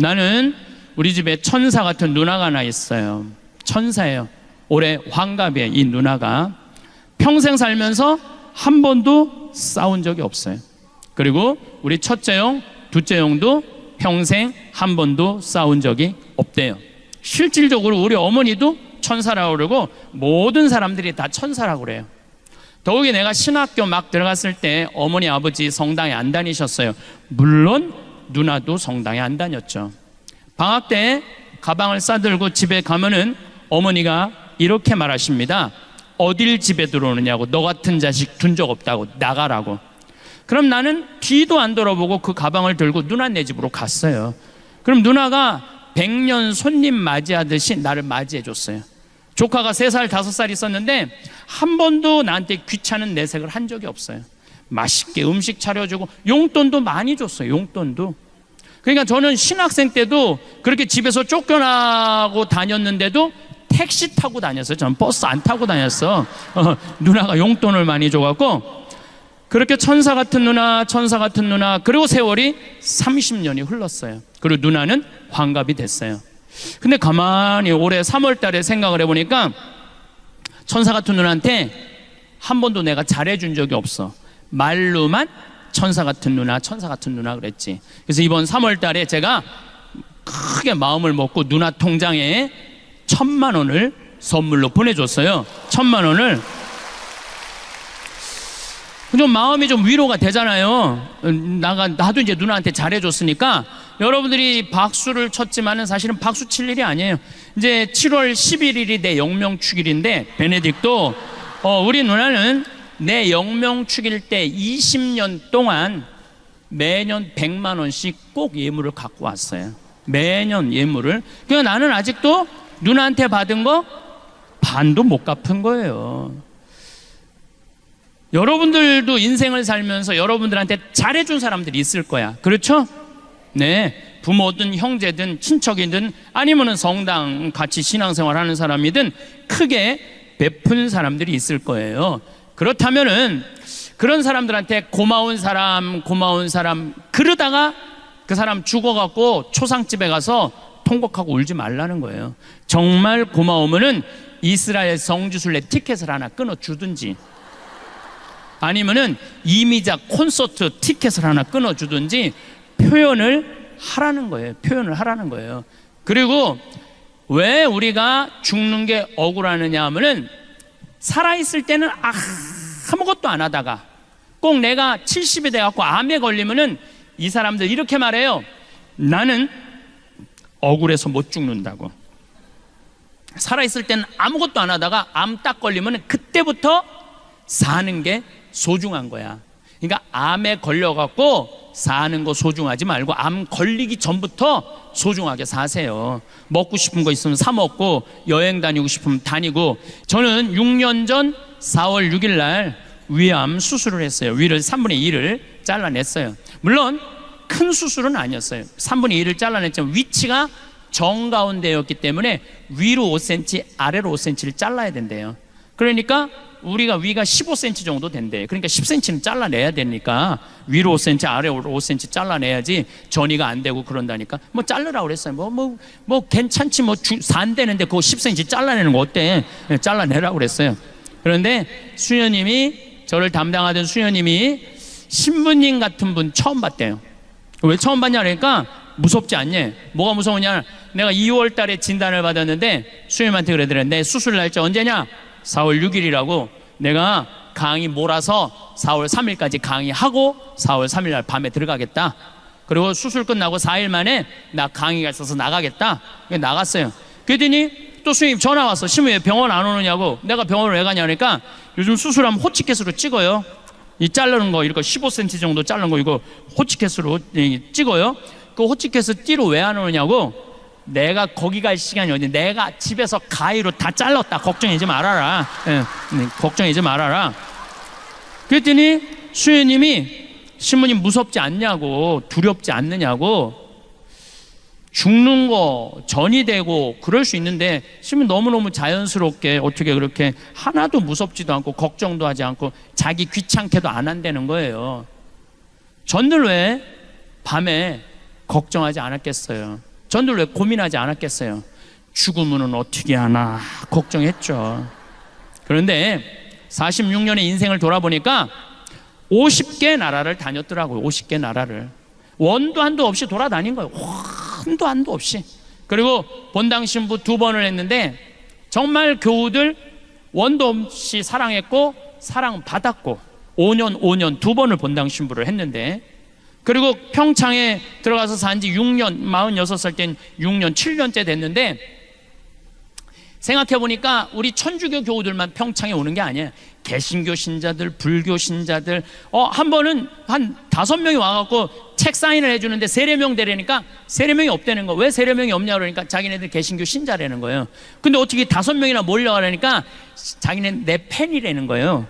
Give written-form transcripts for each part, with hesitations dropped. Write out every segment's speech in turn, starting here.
나는 우리 집에 천사 같은 누나가 하나 있어요. 천사예요. 올해 환갑이에요. 이 누나가 평생 살면서 한 번도 싸운 적이 없어요. 그리고 우리 첫째 형, 둘째 형도 평생 한 번도 싸운 적이 없대요. 실질적으로 우리 어머니도 천사라고 그러고 모든 사람들이 다 천사라고 그래요. 더욱이 내가 신학교 막 들어갔을 때 어머니 아버지 성당에 안 다니셨어요. 물론 누나도 성당에 안 다녔죠. 방학 때 가방을 싸들고 집에 가면은 어머니가 이렇게 말하십니다. 어딜 집에 들어오느냐고. 너 같은 자식 둔 적 없다고. 나가라고. 그럼 나는 뒤도 안 돌아보고 그 가방을 들고 누나네 집으로 갔어요. 그럼 누나가 100년 손님 맞이하듯이 나를 맞이해 줬어요. 조카가 3살, 5살 있었는데 한 번도 나한테 귀찮은 내색을 한 적이 없어요. 맛있게 음식 차려주고 용돈도 많이 줬어요. 용돈도. 그러니까 저는 신학생 때도 그렇게 집에서 쫓겨나고 다녔는데도 택시 타고 다녔어요. 저는 버스 안 타고 다녔어. 누나가 용돈을 많이 줘갖고 그렇게 천사 같은 누나 그리고 세월이 30년이 흘렀어요. 그리고 누나는 환갑이 됐어요. 근데 가만히 올해 3월 달에 생각을 해보니까 천사 같은 누나한테 한 번도 내가 잘해준 적이 없어. 말로만 천사 같은 누나 그랬지. 그래서 이번 3월 달에 제가 크게 마음을 먹고 누나 통장에 1,000만 원을 선물로 보내줬어요. 1,000만 원을. 좀 마음이 좀 위로가 되잖아요. 나도 이제 누나한테 잘해줬으니까. 여러분들이 박수를 쳤지만은 사실은 박수 칠 일이 아니에요. 이제 7월 11일이 내 영명축일인데 베네딕도 우리 누나는 내 영명축일 때 20년 동안 매년 100만 원씩 꼭 예물을 갖고 왔어요. 매년 예물을. 그러니까 나는 아직도 누나한테 받은 거 반도 못 갚은 거예요. 여러분들도 인생을 살면서 여러분들한테 잘해준 사람들이 있을 거야. 그렇죠? 네. 부모든 형제든 친척이든 아니면은 성당 같이 신앙생활 하는 사람이든 크게 베푼 사람들이 있을 거예요. 그렇다면은 그런 사람들한테 고마운 사람 그러다가 그 사람 죽어갖고 초상집에 가서 통곡하고 울지 말라는 거예요. 정말 고마우면은 이스라엘 성지순례 티켓을 하나 끊어주든지 아니면은 이미자 콘서트 티켓을 하나 끊어주든지 표현을 하라는 거예요. 표현을 하라는 거예요. 그리고 왜 우리가 죽는 게 억울하느냐 하면은 살아있을 때는 아무것도 안 하다가 꼭 내가 70이 돼갖고 암에 걸리면은 이 사람들 이렇게 말해요. 나는 억울해서 못 죽는다고. 살아있을 때는 아무것도 안 하다가 암 딱 걸리면 그때부터 사는 게 소중한 거야. 그러니까 암에 걸려갖고 사는 거 소중하지 말고 암 걸리기 전부터 소중하게 사세요. 먹고 싶은 거 있으면 사 먹고 여행 다니고 싶으면 다니고. 저는 6년 전 4월 6일 날 위암 수술을 했어요. 위를 3분의 2를 잘라냈어요. 물론 큰 수술은 아니었어요. 3분의 2를 잘라냈지만 위치가 정가운데였기 때문에 위로 5cm 아래로 5cm를 잘라야 된대요. 그러니까 우리가 위가 15cm 정도 된대요. 그러니까 10cm는 잘라내야 되니까 위로 5cm 아래로 5cm 잘라내야지 전이가 안 되고 그런다니까. 뭐 자르라고 그랬어요. 뭐 괜찮지 뭐 산대는데 그거 10cm 잘라내는 거 어때? 잘라내라고 그랬어요. 그런데 수녀님이 저를 담당하던 수녀님이 신부님 같은 분 처음 봤대요. 왜 처음 봤냐 그러니까 무섭지 않냐? 뭐가 무서우냐? 내가 2월 달에 진단을 받았는데 수녀님한테 그러더래. 내 수술 날짜 언제냐? 4월 6일이라고. 내가 강의 몰아서 4월 3일까지 강의하고 4월 3일 날 밤에 들어가겠다. 그리고 수술 끝나고 4일 만에 나 강의가 있어서 나가겠다. 나갔어요. 그랬더니 또 수님 전화 왔어. 신부 왜 병원 안 오느냐고. 내가 병원을 왜 가냐 그러니까 요즘 수술하면 호치켓으로 찍어요. 이 자르는 거 이렇게 15cm 정도 자른 거 이거 호치켓으로 찍어요. 그 호치켓을 띠로 왜 안 오느냐고. 내가 거기 갈 시간이 어디. 내가 집에서 가위로 다 잘랐다. 걱정하지 말아라. 걱정하지 말아라. 그랬더니 수녀님이 신부님 무섭지 않냐고, 두렵지 않느냐고. 죽는 거 전이 되고 그럴 수 있는데 신부님 너무너무 자연스럽게 어떻게 그렇게 하나도 무섭지도 않고 걱정도 하지 않고 자기 귀찮게도 안 한다는 거예요. 전들 왜 밤에 걱정하지 않았겠어요? 전들 왜 고민하지 않았겠어요? 죽으면은 어떻게 하나 걱정했죠. 그런데 46년의 인생을 돌아보니까 50개 나라를 다녔더라고요. 50개 나라를. 원도 한도 없이 돌아다닌 거예요. 한도 없이. 그리고 본당 신부 2번을 했는데 정말 교우들 원도 없이 사랑했고 사랑받았고 5년 2번을 본당 신부를 했는데, 그리고 평창에 들어가서 산 지 6년, 46살 땐 6년, 7년째 됐는데, 생각해보니까 우리 천주교 교우들만 평창에 오는 게 아니에요. 개신교 신자들, 불교 신자들, 한 번은 한 5명이 와갖고 책 사인을 해주는데 세례명 되려니까 세례명이 없다는 거. 왜 세례명이 없냐 그러니까 자기네들 개신교 신자라는 거예요. 근데 어떻게 5명이나 몰려가려니까 자기네는 내 팬이라는 거예요.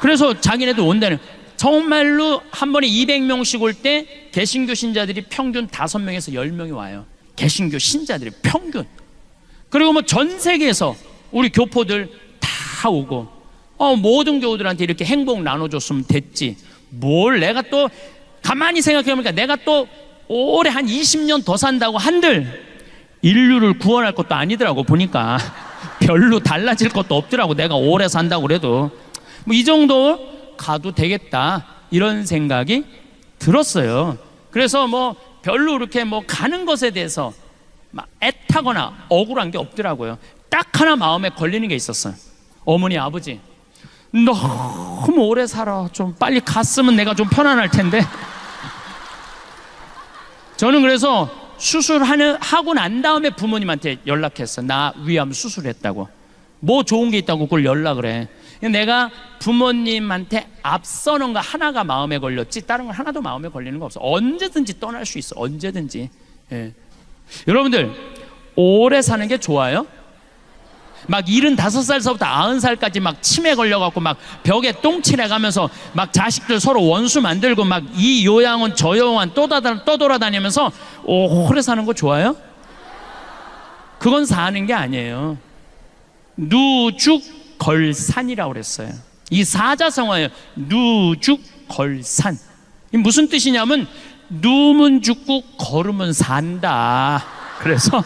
그래서 자기네들 온다는, 정말로 한 번에 200명씩 올 때 개신교 신자들이 평균 5명에서 10명이 와요. 개신교 신자들이 평균. 그리고 뭐 전 세계에서 우리 교포들 다 오고, 모든 교우들한테 이렇게 행복 나눠줬으면 됐지. 뭘 내가 또 가만히 생각해보니까 내가 또 올해 한 20년 더 산다고 한들 인류를 구원할 것도 아니더라고. 보니까 별로 달라질 것도 없더라고. 내가 오래 산다고 그래도 뭐 이 정도 가도 되겠다, 이런 생각이 들었어요. 그래서 뭐 별로 그렇게 뭐 가는 것에 대해서 막 애타거나 억울한 게 없더라고요. 딱 하나 마음에 걸리는 게 있었어요. 어머니 아버지 너무 오래 살아, 좀 빨리 갔으면 내가 좀 편안할 텐데. 저는 그래서 수술하고 난 다음에 부모님한테 연락했어. 나 위암 수술했다고. 뭐 좋은 게 있다고 그걸 연락을 해. 내가 부모님한테 앞서는 거 하나가 마음에 걸렸지 다른 건 하나도 마음에 걸리는 거 없어. 언제든지 떠날 수 있어. 언제든지. 예. 여러분들 오래 사는 게 좋아요? 막 75살서부터 90살까지 막 치매 걸려갖고 막 벽에 똥칠해가면서 막 자식들 서로 원수 만들고 막 이 요양원 저 요양원 떠돌아다니면서 오래 사는 거 좋아요? 그건 사는 게 아니에요. 누죽걸산이라고 그랬어요. 이 사자성어예요. 누죽걸산. 이 무슨 뜻이냐면 누우면 죽고 걸으면 산다. 그래서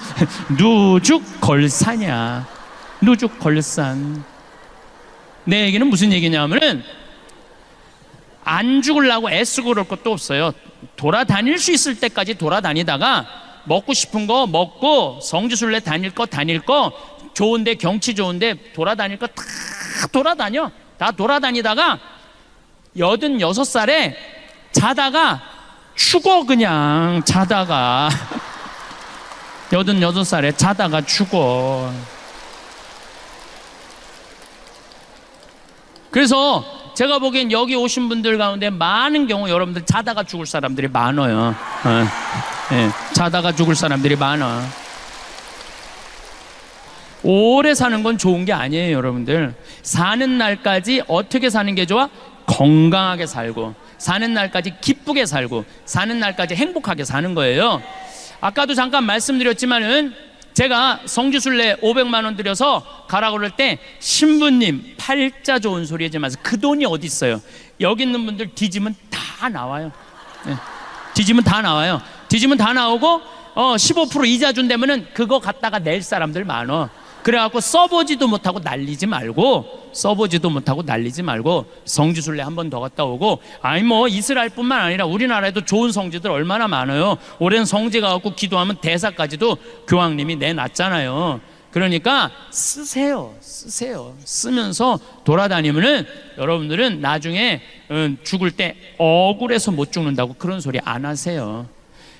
누죽걸산이야. 누죽걸산. 내 얘기는 무슨 얘기냐면은 안 죽으려고 애쓰고 그럴 것도 없어요. 돌아다닐 수 있을 때까지 돌아다니다가 먹고 싶은 거 먹고 성지순례 다닐 거 좋은데 경치 좋은데 돌아다닐 거 다 돌아다녀. 다 돌아다니다가 86살에 자다가 죽어. 그냥 자다가 86살에 자다가 죽어. 그래서 제가 보기엔 여기 오신 분들 가운데 많은 경우 여러분들 자다가 죽을 사람들이 많아요. 네, 자다가 죽을 사람들이 많아. 오래 사는 건 좋은 게 아니에요. 여러분들 사는 날까지 어떻게 사는 게 좋아? 건강하게 살고, 사는 날까지 기쁘게 살고, 사는 날까지 행복하게 사는 거예요. 아까도 잠깐 말씀드렸지만은 제가 성지순례 500만 원 들여서 가라고 그럴 때 신부님 팔자 좋은 소리 하지 마세요. 그 돈이 어디 있어요? 여기 있는 분들 뒤지면 다 나와요. 네. 뒤지면 다 나와요. 뒤지면 다 나오고 15% 이자 준다면은 그거 갖다가 낼 사람들 많어. 그래갖고 써보지도 못하고 날리지 말고 성지순례 한 번 더 갔다 오고, 아니 뭐 이스라엘뿐만 아니라 우리나라에도 좋은 성지들 얼마나 많아요. 오랜 성지 가갖고 기도하면 대사까지도 교황님이 내놨잖아요. 그러니까 쓰세요. 쓰면서 돌아다니면은 여러분들은 나중에 죽을 때 억울해서 못 죽는다고 그런 소리 안 하세요.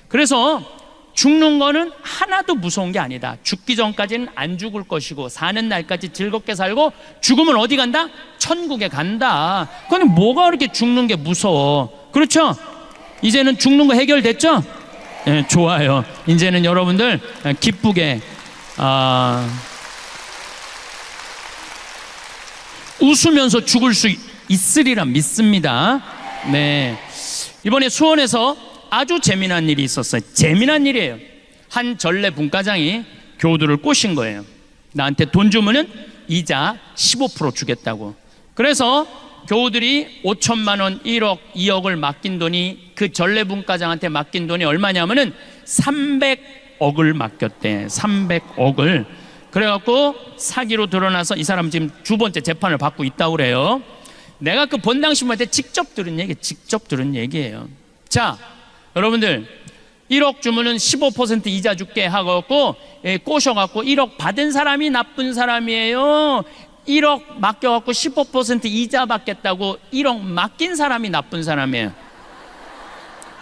그래서 죽는 거는 하나도 무서운 게 아니다. 죽기 전까지는 안 죽을 것이고 사는 날까지 즐겁게 살고 죽으면 어디 간다? 천국에 간다. 그런데 뭐가 그렇게 죽는 게 무서워? 그렇죠? 이제는 죽는 거 해결됐죠? 네, 좋아요. 이제는 여러분들 기쁘게 웃으면서 죽을 수 있으리라 믿습니다. 네, 이번에 수원에서 아주 재미난 일이 있었어요. 재미난 일이에요. 한 전례 분과장이 교우들을 꼬신 거예요. 나한테 돈 주면은 이자 15% 주겠다고. 그래서 교우들이 5천만 원, 1억, 2억을 맡긴 돈이, 그 전례 분과장한테 맡긴 돈이 얼마냐면은 300억을 맡겼대. 300억을. 그래갖고 사기로 드러나서 이 사람 지금 두 번째 재판을 받고 있다고 그래요. 내가 그 본당 신부한테 직접 들은 얘기예요. 자, 여러분들 1억 주면은 15% 이자 줄게 하고 꼬셔갖고 1억 받은 사람이 나쁜 사람이에요. 1억 맡겨갖고 15% 이자 받겠다고 1억 맡긴 사람이 나쁜 사람이에요.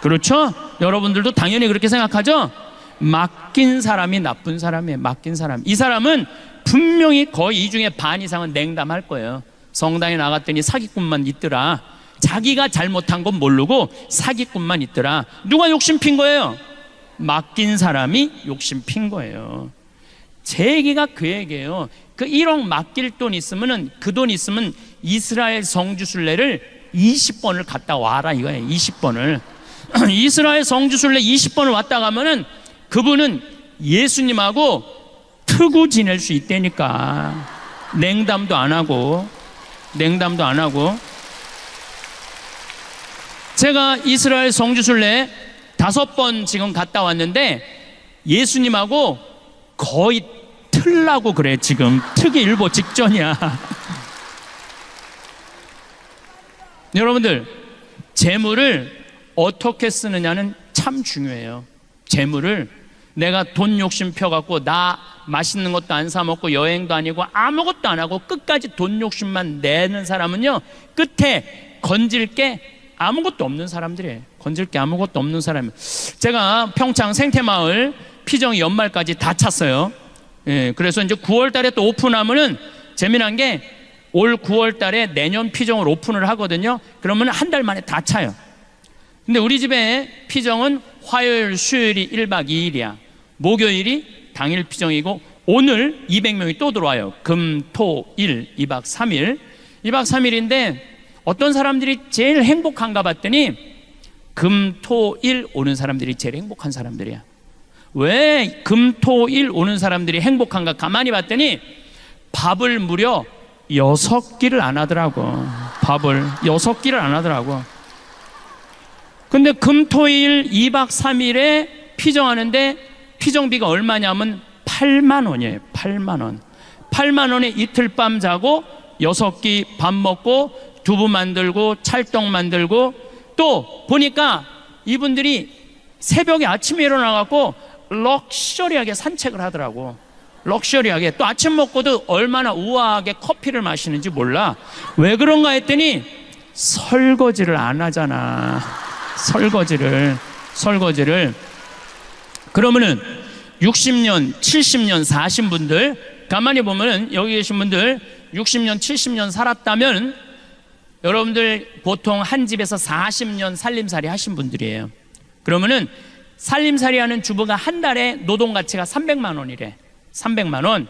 그렇죠? 여러분들도 당연히 그렇게 생각하죠? 맡긴 사람이 나쁜 사람이에요. 맡긴 사람. 이 사람은 분명히 거의 이 중에 반 이상은 냉담할 거예요. 성당에 나갔더니 사기꾼만 있더라. 자기가 잘못한 건 모르고 사기꾼만 있더라. 누가 욕심 핀 거예요? 맡긴 사람이 욕심 핀 거예요. 제 얘기가 그 얘기예요. 그 1억 맡길 돈 있으면은 그 돈 있으면 이스라엘 성지순례를 20번을 갔다 와라 이거예요. 20번을. 이스라엘 성지순례 20번을 왔다 가면은 그분은 예수님하고 트고 지낼 수 있다니까. 냉담도 안 하고. 제가 이스라엘 성지순례 5번 지금 갔다 왔는데 예수님하고 거의 틀라고 그래. 지금 트기 일보 직전이야. 여러분들, 재물을 어떻게 쓰느냐는 참 중요해요. 재물을 내가 돈 욕심 펴갖고 나 맛있는 것도 안 사 먹고 여행도 아니고 아무것도 안 하고 끝까지 돈 욕심만 내는 사람은요, 끝에 건질 게 아무것도 없는 사람들이에요. 건질 게 아무것도 없는 사람이에요. 제가 평창 생태마을 피정이 연말까지 다 찼어요. 예, 그래서 이제 9월 달에 또 오픈하면은 재미난 게 올 9월 달에 내년 피정을 오픈을 하거든요. 그러면 한 달 만에 다 차요. 근데 우리 집에 피정은 화요일, 수요일이 1박 2일이야. 목요일이 당일 피정이고 오늘 200명이 또 들어와요. 금, 토, 일, 2박 3일. 2박 3일인데 어떤 사람들이 제일 행복한가 봤더니 금, 토, 일 오는 사람들이 제일 행복한 사람들이야. 왜 금, 토, 일 오는 사람들이 행복한가 가만히 봤더니 밥을 무려 6끼를 안 하더라고. 밥을 6끼를 안 하더라고. 근데 금, 토, 일 2박 3일에 피정하는데 피정비가 얼마냐면 8만 원이에요. 8만 원. 8만 원에 이틀 밤 자고 6끼 밥 먹고 두부 만들고 찰떡 만들고 또 보니까 이분들이 새벽에 아침에 일어나갖고 럭셔리하게 산책을 하더라고. 럭셔리하게. 또 아침 먹고도 얼마나 우아하게 커피를 마시는지 몰라. 왜 그런가 했더니 설거지를 안 하잖아. 설거지를. 그러면은 60년, 70년 사신 분들, 가만히 보면은 여기 계신 분들 60년, 70년 살았다면 여러분들 보통 한 집에서 40년 살림살이 하신 분들이에요. 그러면은 살림살이 하는 주부가 한 달에 노동 가치가 300만 원이래. 300만 원.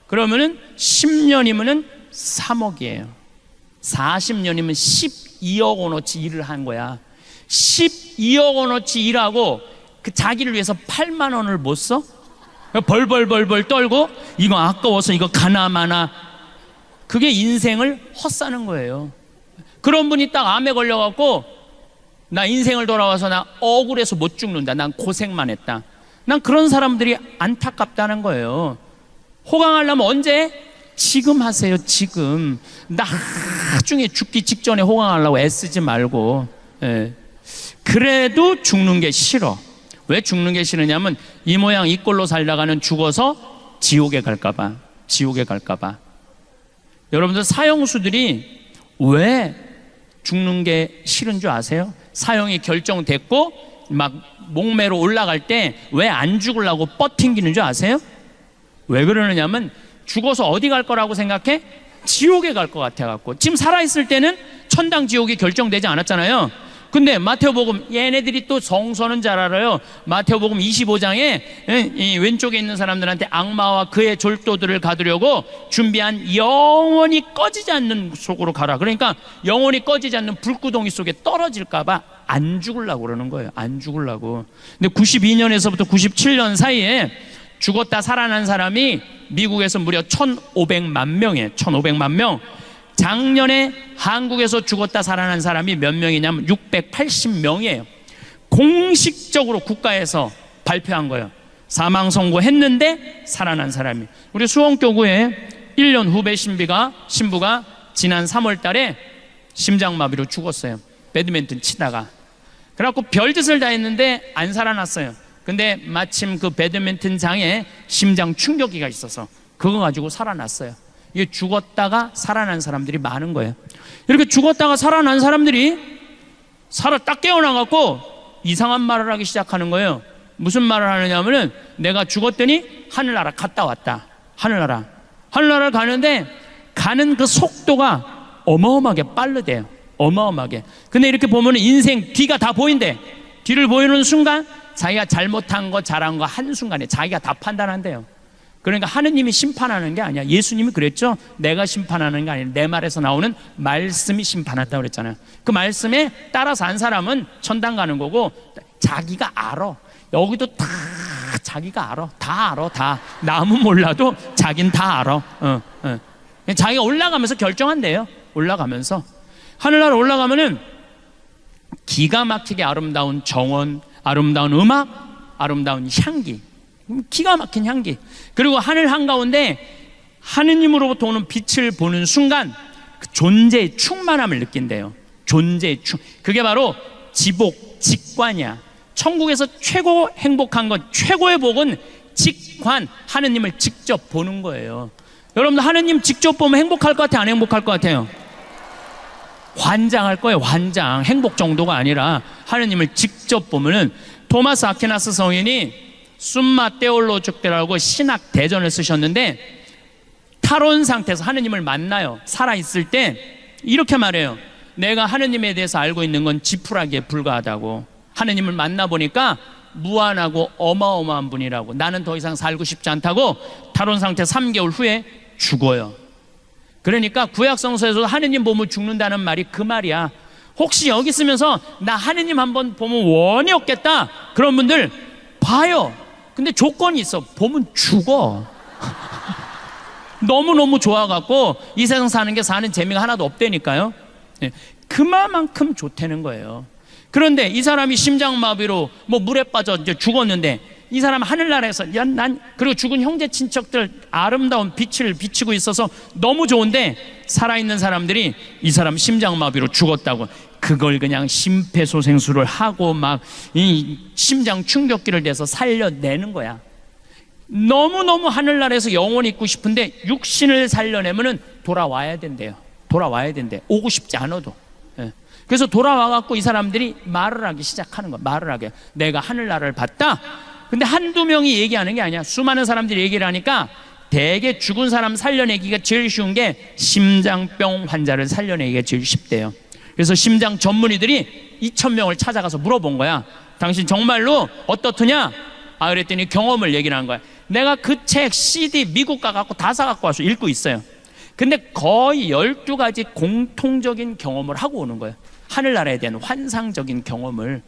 그러면은 10년이면은 3억이에요. 40년이면 12억 원어치 일을 한 거야. 12억 원어치 일하고 그 자기를 위해서 8만 원을 못 써? 벌벌 떨고 이거 아까워서 이거 가나마나. 그게 인생을 헛사는 거예요. 그런 분이 딱 암에 걸려갖고 나 인생을 돌아와서 나 억울해서 못 죽는다. 난 고생만 했다. 난 그런 사람들이 안타깝다는 거예요. 호강하려면 언제? 지금 하세요. 지금. 나중에 죽기 직전에 호강하려고 애쓰지 말고. 예. 그래도 죽는 게 싫어. 왜 죽는 게 싫으냐면 이 모양 이 꼴로 살다가는 죽어서 지옥에 갈까봐. 여러분들 사형수들이 왜 죽는 게 싫은 줄 아세요? 사형이 결정됐고 막 목매로 올라갈 때 왜 안 죽으려고 뻗팅기는 줄 아세요? 왜 그러느냐면 죽어서 어디 갈 거라고 생각해? 지옥에 갈 것 같아갖고. 지금 살아있을 때는 천당 지옥이 결정되지 않았잖아요. 근데 마태복음, 얘네들이 또 성서는 잘 알아요. 마태복음 25장에 이 왼쪽에 있는 사람들한테 악마와 그의 졸도들을 가두려고 준비한 영원히 꺼지지 않는 속으로 가라. 그러니까 영원히 꺼지지 않는 불구덩이 속에 떨어질까봐 안 죽으려고 그러는 거예요. 안 죽으려고. 근데 92년에서부터 97년 사이에 죽었다 살아난 사람이 미국에서 무려 1,500만 명이에요. 1,500만 명. 작년에 한국에서 죽었다 살아난 사람이 몇 명이냐면 680명이에요. 공식적으로 국가에서 발표한 거예요. 사망 선고했는데 살아난 사람이. 우리 수원교구에 1년 후배 신부가 지난 3월 달에 심장마비로 죽었어요. 배드민턴 치다가. 그래갖고 별짓을 다 했는데 안 살아났어요. 근데 마침 그 배드민턴장에 심장 충격기가 있어서 그거 가지고 살아났어요. 이게 죽었다가 살아난 사람들이 많은 거예요. 이렇게 죽었다가 살아난 사람들이 살아 딱 깨어나갖고 이상한 말을 하기 시작하는 거예요. 무슨 말을 하느냐면은 내가 죽었더니 하늘나라 갔다 왔다. 하늘나라를 가는데 가는 그 속도가 어마어마하게 빠르대요. 어마어마하게. 근데 이렇게 보면은 인생 뒤가 다 보인대. 뒤를 보이는 순간 자기가 잘못한 거 잘한 거 한순간에 자기가 다 판단한대요. 그러니까 하느님이 심판하는 게 아니야. 예수님이 그랬죠. 내가 심판하는 게 아니라 내 말에서 나오는 말씀이 심판한다고 그랬잖아요. 그 말씀에 따라서 한 사람은 천당 가는 거고 자기가 알아. 여기도 다 자기가 알아. 다 알아. 다. 남은 몰라도 자긴 다 알아. 자기가 올라가면서 결정한대요. 올라가면서. 하늘나라 올라가면은 기가 막히게 아름다운 정원, 아름다운 음악, 아름다운 향기, 기가 막힌 향기. 그리고 하늘 한가운데 하느님으로부터 오는 빛을 보는 순간 그 존재의 충만함을 느낀대요. 존재의 그게 바로 지복, 직관이야. 천국에서 최고 행복한 건, 최고의 복은 직관, 하느님을 직접 보는 거예요. 여러분들 하느님 직접 보면 행복할 것 같아요? 안 행복할 것 같아요? 환장할 거예요. 환장. 행복 정도가 아니라 하느님을 직접 보면은. 토마스 아퀴나스 성인이 숨마 테올로족대라고 신학 대전을 쓰셨는데 탈원 상태에서 하느님을 만나요. 살아있을 때 이렇게 말해요. 내가 하느님에 대해서 알고 있는 건 지푸라기에 불과하다고. 하느님을 만나보니까 무한하고 어마어마한 분이라고. 나는 더 이상 살고 싶지 않다고 탈원 상태 3개월 후에 죽어요. 그러니까 구약성서에서도 하느님 보면 죽는다는 말이 그 말이야. 혹시 여기 있으면서 나 하느님 한번 보면 원이 없겠다 그런 분들 봐요. 근데 조건이 있어. 보면 죽어. 너무너무 좋아갖고 이 세상 사는 게 사는 재미가 하나도 없다니까요. 그만큼 좋다는 거예요. 그런데 이 사람이 심장마비로 뭐 물에 빠져 이제 죽었는데 이 사람 하늘나라에서 그리고 죽은 형제 친척들 아름다운 빛을 비치고 있어서 너무 좋은데 살아있는 사람들이 이 사람 심장마비로 죽었다고 그걸 그냥 심폐소생술을 하고 막 이 심장 충격기를 대서 살려내는 거야. 너무너무 하늘나라에서 영원히 있고 싶은데 육신을 살려내면은 돌아와야 된대요. 돌아와야 된대. 오고 싶지 않아도. 그래서 돌아와갖고 이 사람들이 말을 하기 시작하는 거야. 말을 하게. 내가 하늘나라를 봤다. 근데 한두 명이 얘기하는 게 아니야. 수많은 사람들이 얘기를 하니까 대개 죽은 사람 살려내기가 제일 쉬운 게 심장병 환자를 살려내기가 제일 쉽대요. 그래서 심장 전문의들이 2,000명을 찾아가서 물어본 거야. 당신 정말로 어떻더냐? 그랬더니 경험을 얘기를 한 거야. 내가 그 책 CD 미국 가갖고 다 사갖고 와서 읽고 있어요. 근데 거의 12가지 공통적인 경험을 하고 오는 거예요. 하늘나라에 대한 환상적인 경험을.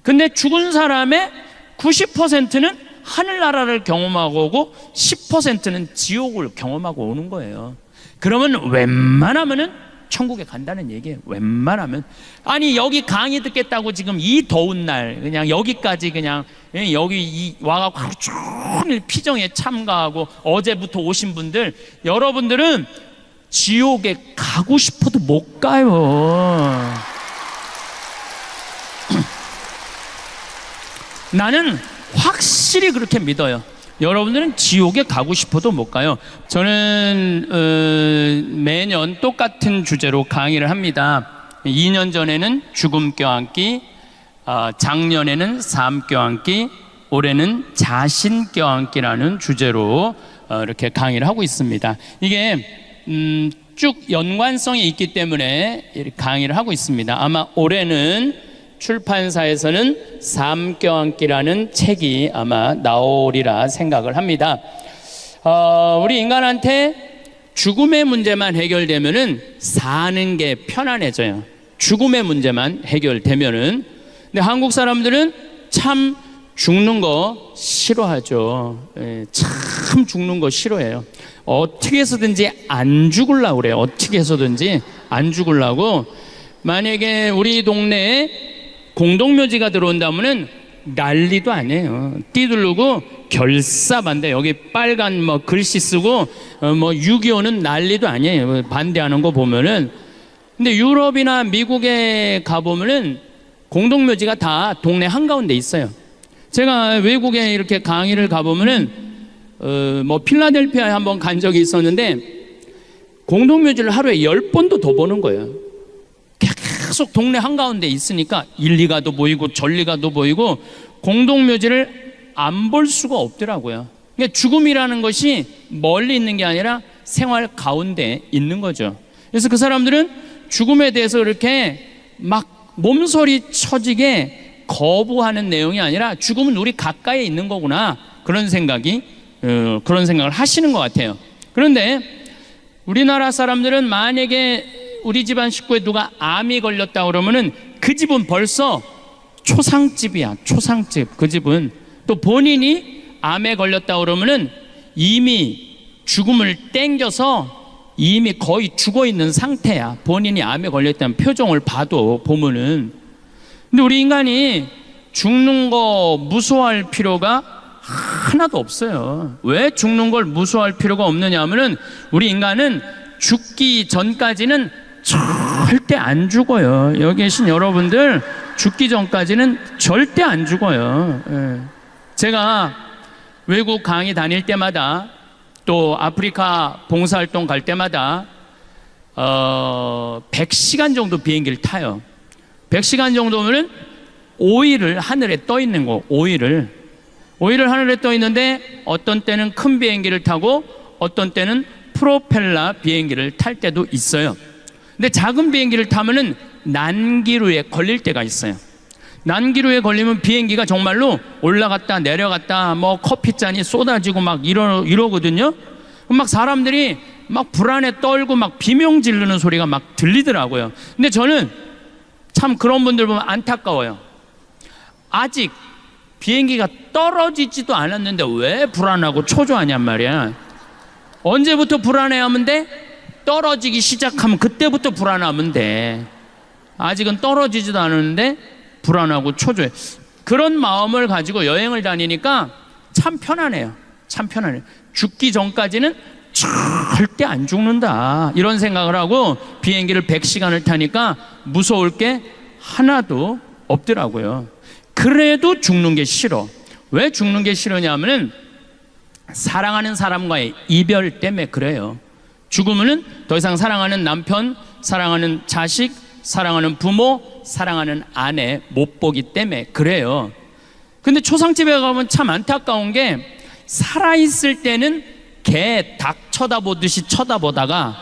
근데 죽은 사람의 90%는 하늘나라를 경험하고 오고 10%는 지옥을 경험하고 오는 거예요. 그러면 웬만하면은 천국에 간다는 얘기예요. 웬만하면. 아니 여기 강의 듣겠다고 지금 이 더운 날 그냥 여기까지 그냥 여기 와갖고 하루 종일 피정에 참가하고 어제부터 오신 분들, 여러분들은 지옥에 가고 싶어도 못 가요. 나는 확실히 그렇게 믿어요. 여러분들은 지옥에 가고 싶어도 못 가요. 저는 매년 똑같은 주제로 강의를 합니다. 2년 전에는 죽음 껴안기, 작년에는 삶 껴안기, 올해는 자신 껴안기라는 주제로 이렇게 강의를 하고 있습니다. 이게 쭉 연관성이 있기 때문에 이렇게 강의를 하고 있습니다. 아마 올해는 출판사에서는 삶 껴안기라는 책이 아마 나오리라 생각을 합니다. 우리 인간한테 죽음의 문제만 해결되면은 사는 게 편안해져요. 죽음의 문제만 해결되면은. 근데 한국 사람들은 참 죽는 거 싫어하죠. 참 죽는 거 싫어해요. 어떻게 해서든지 안 죽으려고 그래요. 어떻게 해서든지 안 죽으려고. 만약에 우리 동네에 공동묘지가 들어온다면은 난리도 아니에요. 띠두르고 결사반대, 여기 빨간 뭐 글씨 쓰고 뭐 6.25는 난리도 아니에요. 반대하는 거 보면은. 근데 유럽이나 미국에 가보면은 공동묘지가 다 동네 한가운데 있어요. 제가 외국에 이렇게 강의를 가보면은 뭐 필라델피아에 한번 간 적이 있었는데 공동묘지를 하루에 10번도 더 보는 거예요. 계속 동네 한가운데 있으니까 일리가도 보이고 전리가도 보이고 공동묘지를 안 볼 수가 없더라고요. 그러니까 죽음이라는 것이 멀리 있는 게 아니라 생활 가운데 있는 거죠. 그래서 그 사람들은 죽음에 대해서 이렇게 막 몸서리 쳐지게 거부하는 내용이 아니라 죽음은 우리 가까이에 있는 거구나, 그런 생각을 하시는 것 같아요. 그런데 우리나라 사람들은 만약에 우리 집안 식구에 누가 암이 걸렸다 그러면은 그 집은 벌써 초상집이야. 초상집. 그 집은 또 본인이 암에 걸렸다 그러면은 이미 죽음을 땡겨서 이미 거의 죽어 있는 상태야. 본인이 암에 걸렸다는 표정을 봐도 보면은. 근데 우리 인간이 죽는 거 무서워할 필요가 하나도 없어요. 왜 죽는 걸 무서워할 필요가 없느냐 하면은 우리 인간은 죽기 전까지는 절대 안 죽어요. 여기 계신 여러분들 죽기 전까지는 절대 안 죽어요. 예. 제가 외국 강의 다닐 때마다 또 아프리카 봉사활동 갈 때마다 100시간 정도 비행기를 타요. 100시간 정도면 5일을 하늘에 떠 있는 거. 5일을 하늘에 떠 있는데 어떤 때는 큰 비행기를 타고 어떤 때는 프로펠러 비행기를 탈 때도 있어요. 근데 작은 비행기를 타면은 난기류에 걸릴 때가 있어요. 난기류에 걸리면 비행기가 정말로 올라갔다 내려갔다 뭐 커피잔이 쏟아지고 막 이러거든요. 막 사람들이 막 불안에 떨고 막 비명 지르는 소리가 막 들리더라고요. 근데 저는 참 그런 분들 보면 안타까워요. 아직 비행기가 떨어지지도 않았는데 왜 불안하고 초조하냔 말이야. 언제부터 불안해하면 돼? 떨어지기 시작하면 그때부터 불안하면 돼. 아직은 떨어지지도 않았는데 불안하고 초조해. 그런 마음을 가지고 여행을 다니니까 참 편안해요. 참 편안해요. 죽기 전까지는 절대 안 죽는다, 이런 생각을 하고 비행기를 100시간을 타니까 무서울 게 하나도 없더라고요. 그래도 죽는 게 싫어. 왜 죽는 게 싫으냐면은 사랑하는 사람과의 이별 때문에 그래요. 죽으면은 더 이상 사랑하는 남편, 사랑하는 자식, 사랑하는 부모, 사랑하는 아내 못 보기 때문에 그래요. 근데 초상집에 가면 참 안타까운 게 살아있을 때는 개, 닭 쳐다보듯이 쳐다보다가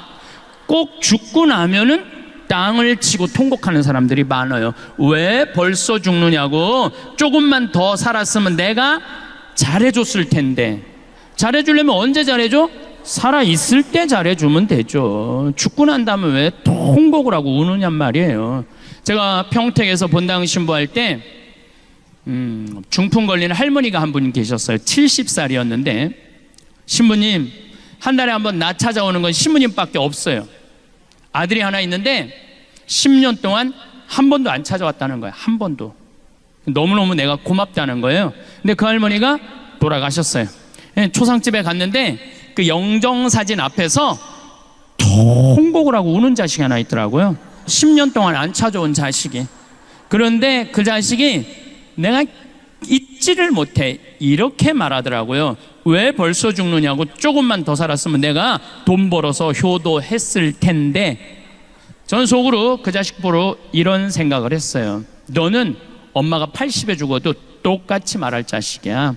꼭 죽고 나면은 땅을 치고 통곡하는 사람들이 많아요. 왜 벌써 죽느냐고. 조금만 더 살았으면 내가 잘해줬을 텐데. 잘해주려면 언제 잘해줘? 살아있을 때 잘해주면 되죠. 죽고 난 다음에 왜 통곡을 하고 우느냔 말이에요. 제가 평택에서 본당 신부할 때 중풍 걸리는 할머니가 한 분 계셨어요. 70살이었는데 신부님, 한 달에 한 번 나 찾아오는 건 신부님밖에 없어요. 아들이 하나 있는데 10년 동안 한 번도 안 찾아왔다는 거예요. 한 번도. 너무너무 내가 고맙다는 거예요. 근데 그 할머니가 돌아가셨어요. 초상집에 갔는데 그 영정사진 앞에서 통곡을 하고 우는 자식이 하나 있더라고요. 10년 동안 안 찾아온 자식이. 그런데 그 자식이 내가 잊지를 못해, 이렇게 말하더라고요. 왜 벌써 죽느냐고. 조금만 더 살았으면 내가 돈 벌어서 효도했을 텐데. 전 속으로 그 자식 보러 이런 생각을 했어요. 너는 엄마가 80에 죽어도 똑같이 말할 자식이야.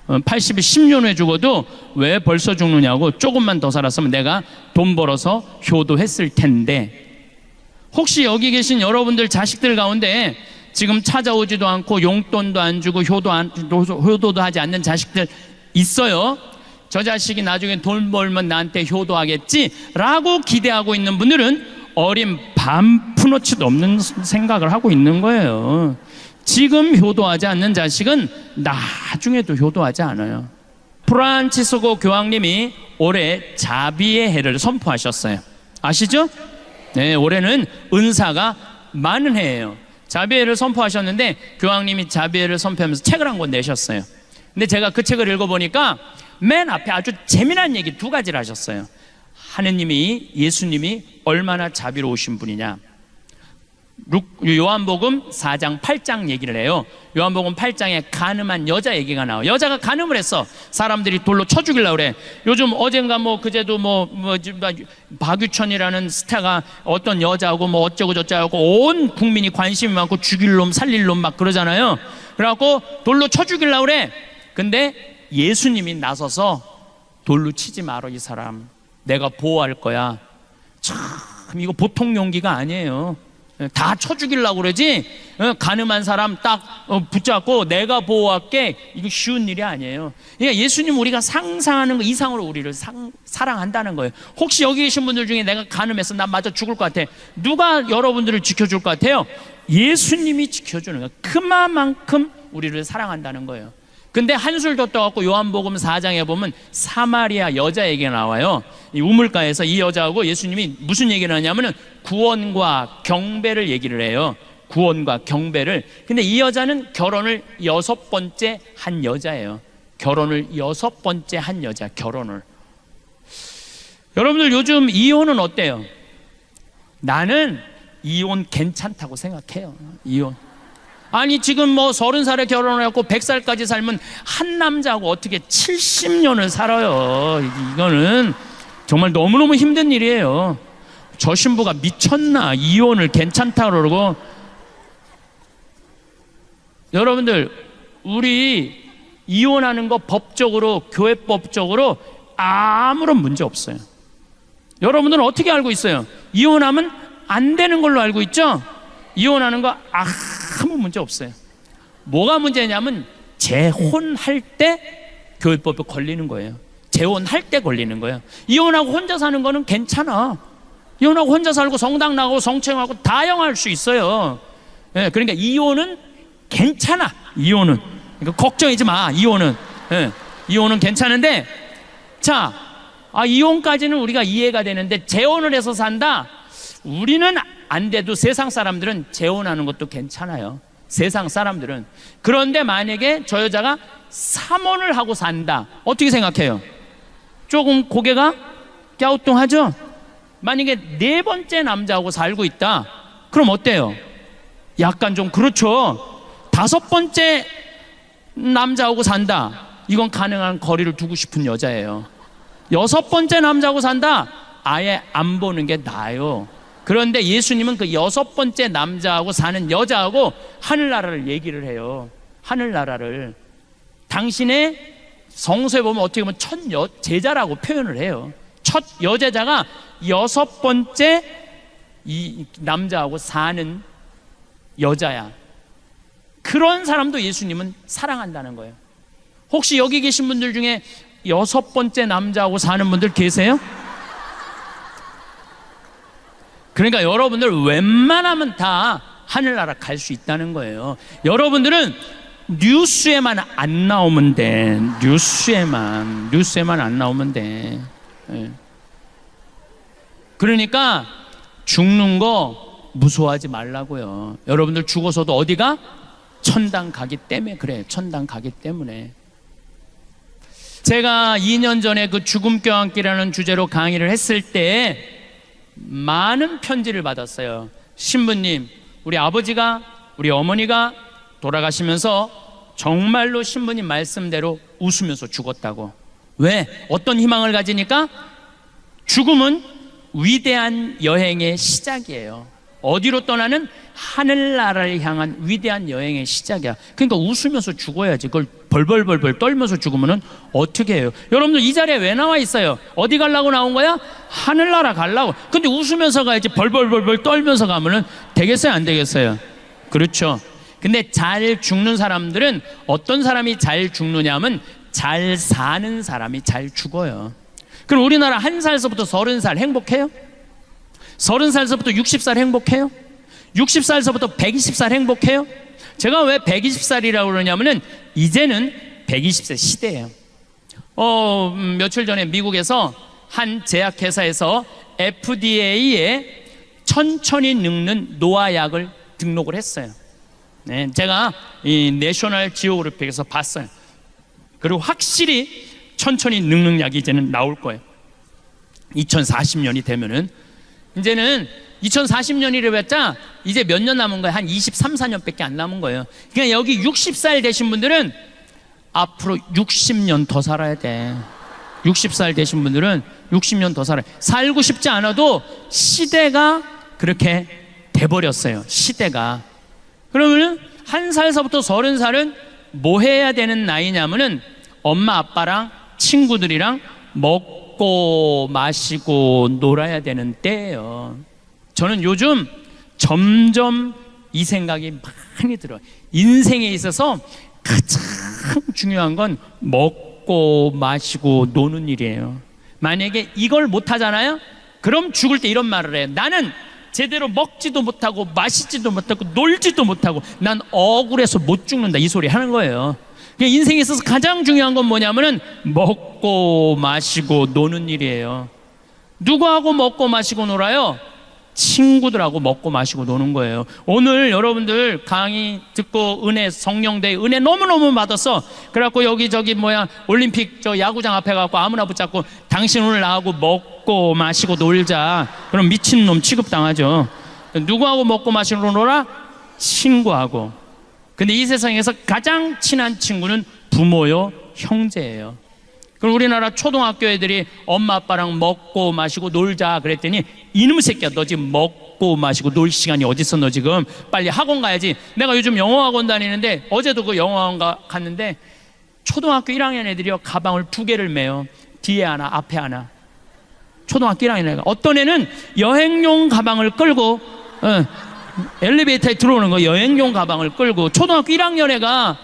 80이 10년 후에 죽어도 왜 벌써 죽느냐고. 조금만 더 살았으면 내가 돈 벌어서 효도했을 텐데. 혹시 여기 계신 여러분들 자식들 가운데 지금 찾아오지도 않고 용돈도 안 주고 효도도 하지 않는 자식들 있어요. 저 자식이 나중에 돈 벌면 나한테 효도하겠지 라고 기대하고 있는 분들은 어린 반푼어치도 없는 생각을 하고 있는 거예요. 지금 효도하지 않는 자식은 나중에도 효도하지 않아요. 프란치스코 교황님이 올해 자비의 해를 선포하셨어요. 아시죠? 네, 올해는 은사가 많은 해예요. 자비회를 선포하셨는데 교황님이 자비회를 선포하면서 책을 한 권 내셨어요. 근데 제가 그 책을 읽어보니까 맨 앞에 아주 재미난 얘기 두 가지를 하셨어요. 하느님이, 예수님이 얼마나 자비로우신 분이냐. 요한복음 4장 8장 얘기를 해요. 요한복음 8장에 간음한 여자 얘기가 나와요. 여자가 간음을 했어. 사람들이 돌로 쳐 죽이려고 그래. 요즘 어젠가 그제도 박유천이라는 스타가 어떤 여자하고 어쩌고 저쩌고 온 국민이 관심이 많고 죽일 놈 살릴 놈 막 그러잖아요. 그래갖고 돌로 쳐 죽이려고 그래. 근데 예수님이 나서서 돌로 치지 마라, 이 사람. 내가 보호할 거야. 참 이거 보통 용기가 아니에요. 다 쳐 죽이려고 그러지. 가늠한 사람 딱 붙잡고 내가 보호할게. 이거 쉬운 일이 아니에요. 그러니까 예수님 우리가 상상하는 거 이상으로 우리를 사랑한다는 거예요. 혹시 여기 계신 분들 중에 내가 가늠해서 나 맞아 죽을 것 같아. 누가 여러분들을 지켜줄 것 같아요? 예수님이 지켜주는 거예요. 그만큼 우리를 사랑한다는 거예요. 근데 한술 더 떠갖고 요한복음 4장에 보면 사마리아 여자 얘기가 나와요. 이 우물가에서 이 여자하고 예수님이 무슨 얘기를 하냐면은 구원과 경배를 얘기를 해요. 구원과 경배를. 근데 이 여자는 결혼을 6번째 한 여자예요. 결혼을 6번째 한 여자, 결혼을. 여러분들 요즘 이혼은 어때요? 나는 이혼 괜찮다고 생각해요. 이혼. 아니 지금 30살에 결혼을 했고 100살까지 살면 한 남자하고 어떻게 70년을 살아요. 이거는 정말 너무너무 힘든 일이에요. 저 신부가 미쳤나? 이혼을 괜찮다고 그러고. 여러분들 우리 이혼하는 거 법적으로, 교회법적으로 아무런 문제 없어요. 여러분들은 어떻게 알고 있어요? 이혼하면 안 되는 걸로 알고 있죠? 이혼하는 거 아무 문제 없어요. 뭐가 문제냐면 재혼할 때 교회법에 걸리는 거예요. 재혼할 때 걸리는 거예요. 이혼하고 혼자 사는 거는 괜찮아. 이혼하고 혼자 살고 성당 나가고 성추행하고 다양할 수 있어요. 예, 그러니까 이혼은 괜찮아. 이혼은 그러니까 걱정하지 마. 이혼은 이혼은 괜찮은데, 자, 이혼까지는 우리가 이해가 되는데 재혼을 해서 산다. 우리는 안 돼도 세상 사람들은 재혼하는 것도 괜찮아요. 세상 사람들은. 그런데 만약에 저 여자가 3혼을 하고 산다. 어떻게 생각해요? 조금 고개가 갸우뚱하죠? 만약에 4번째 남자하고 살고 있다. 그럼 어때요? 약간 좀 그렇죠. 5번째 남자하고 산다. 이건 가능한 거리를 두고 싶은 여자예요. 6번째 남자하고 산다. 아예 안 보는 게 나아요. 그런데 예수님은 그 6번째 남자하고 사는 여자하고 하늘나라를 얘기를 해요. 하늘나라를. 당신의 성서에 보면 어떻게 보면 첫 제자라고 표현을 해요. 첫 여제자가 6번째 이 남자하고 사는 여자야. 그런 사람도 예수님은 사랑한다는 거예요. 혹시 여기 계신 분들 중에 6번째 남자하고 사는 분들 계세요? 그러니까 여러분들 웬만하면 다 하늘나라 갈 수 있다는 거예요. 여러분들은 뉴스에만 안 나오면 돼. 뉴스에만 안 나오면 돼. 그러니까 죽는 거 무서워하지 말라고요. 여러분들 죽어서도 어디가? 천당 가기 때문에 그래. 천당 가기 때문에. 제가 2년 전에 그 죽음 껴안기라는 주제로 강의를 했을 때 많은 편지를 받았어요. 신부님, 우리 아버지가, 우리 어머니가 돌아가시면서 정말로 신부님 말씀대로 웃으면서 죽었다고. 왜? 어떤 희망을 가지니까? 죽음은 위대한 여행의 시작이에요. 어디로 떠나는? 하늘나라를 향한 위대한 여행의 시작이야. 그러니까 웃으면서 죽어야지. 그걸 벌벌벌벌 떨면서 죽으면 어떻게 해요? 여러분들 이 자리에 왜 나와 있어요? 어디 가려고 나온 거야? 하늘나라 가려고. 근데 웃으면서 가야지. 벌벌벌벌 떨면서 가면 되겠어요? 안 되겠어요? 그렇죠. 근데 잘 죽는 사람들은 어떤 사람이 잘 죽느냐면 잘 사는 사람이 잘 죽어요. 그럼 우리나라 1살서부터 30살 행복해요? 30살서부터 60살 행복해요? 60살서부터 120살 행복해요? 제가 왜 120살이라고 그러냐면은 이제는 120세 시대예요. 며칠 전에 미국에서 한 제약회사에서 FDA에 천천히 늙는 노화약을 등록을 했어요. 네, 제가 이 내셔널 지오그래픽에서 봤어요. 그리고 확실히 천천히 능력약이 이제는 나올 거예요. 2040년이 되면은, 이제는 2040년이래봤자 이제 몇 년 남은 거예요? 한 23, 4년밖에 안 남은 거예요. 그러니까 여기 60살 되신 분들은 앞으로 60년 더 살아야 돼. 60살 되신 분들은 60년 더 살아요. 살고 싶지 않아도 시대가 그렇게 돼버렸어요. 시대가. 그러면은 1살서부터 30살은 뭐 해야 되는 나이냐면은 엄마 아빠랑 친구들이랑 먹고 마시고 놀아야 되는 때예요. 저는 요즘 점점 이 생각이 많이 들어요. 인생에 있어서 가장 중요한 건 먹고 마시고 노는 일이에요. 만약에 이걸 못하잖아요? 그럼 죽을 때 이런 말을 해요. 나는 제대로 먹지도 못하고 마시지도 못하고 놀지도 못하고 난 억울해서 못 죽는다, 이 소리 하는 거예요. 인생에 있어서 가장 중요한 건 뭐냐면은 먹고 마시고 노는 일이에요. 누구하고 먹고 마시고 놀아요? 친구들하고 먹고 마시고 노는 거예요. 오늘 여러분들 강의 듣고 은혜, 성령대 은혜 너무너무 받았어. 그래갖고 여기저기 올림픽 저 야구장 앞에 가고 아무나 붙잡고 당신 오늘 나하고 먹고 마시고 놀자, 그럼 미친놈 취급당하죠. 누구하고 먹고 마시고 놀아? 친구하고. 근데 이 세상에서 가장 친한 친구는 부모요, 형제예요. 그럼 우리나라 초등학교 애들이 엄마 아빠랑 먹고 마시고 놀자 그랬더니 이놈 새끼야, 너 지금 먹고 마시고 놀 시간이 어딨어? 너 지금 빨리 학원 가야지. 내가 요즘 영어학원 다니는데 어제도 그 영어학원 갔는데 초등학교 1학년 애들이요, 가방을 2개를 매요. 뒤에 하나 앞에 하나. 초등학교 1학년 애가, 어떤 애는 여행용 가방을 끌고 엘리베이터에 들어오는 거, 여행용 가방을 끌고. 초등학교 1학년 애가,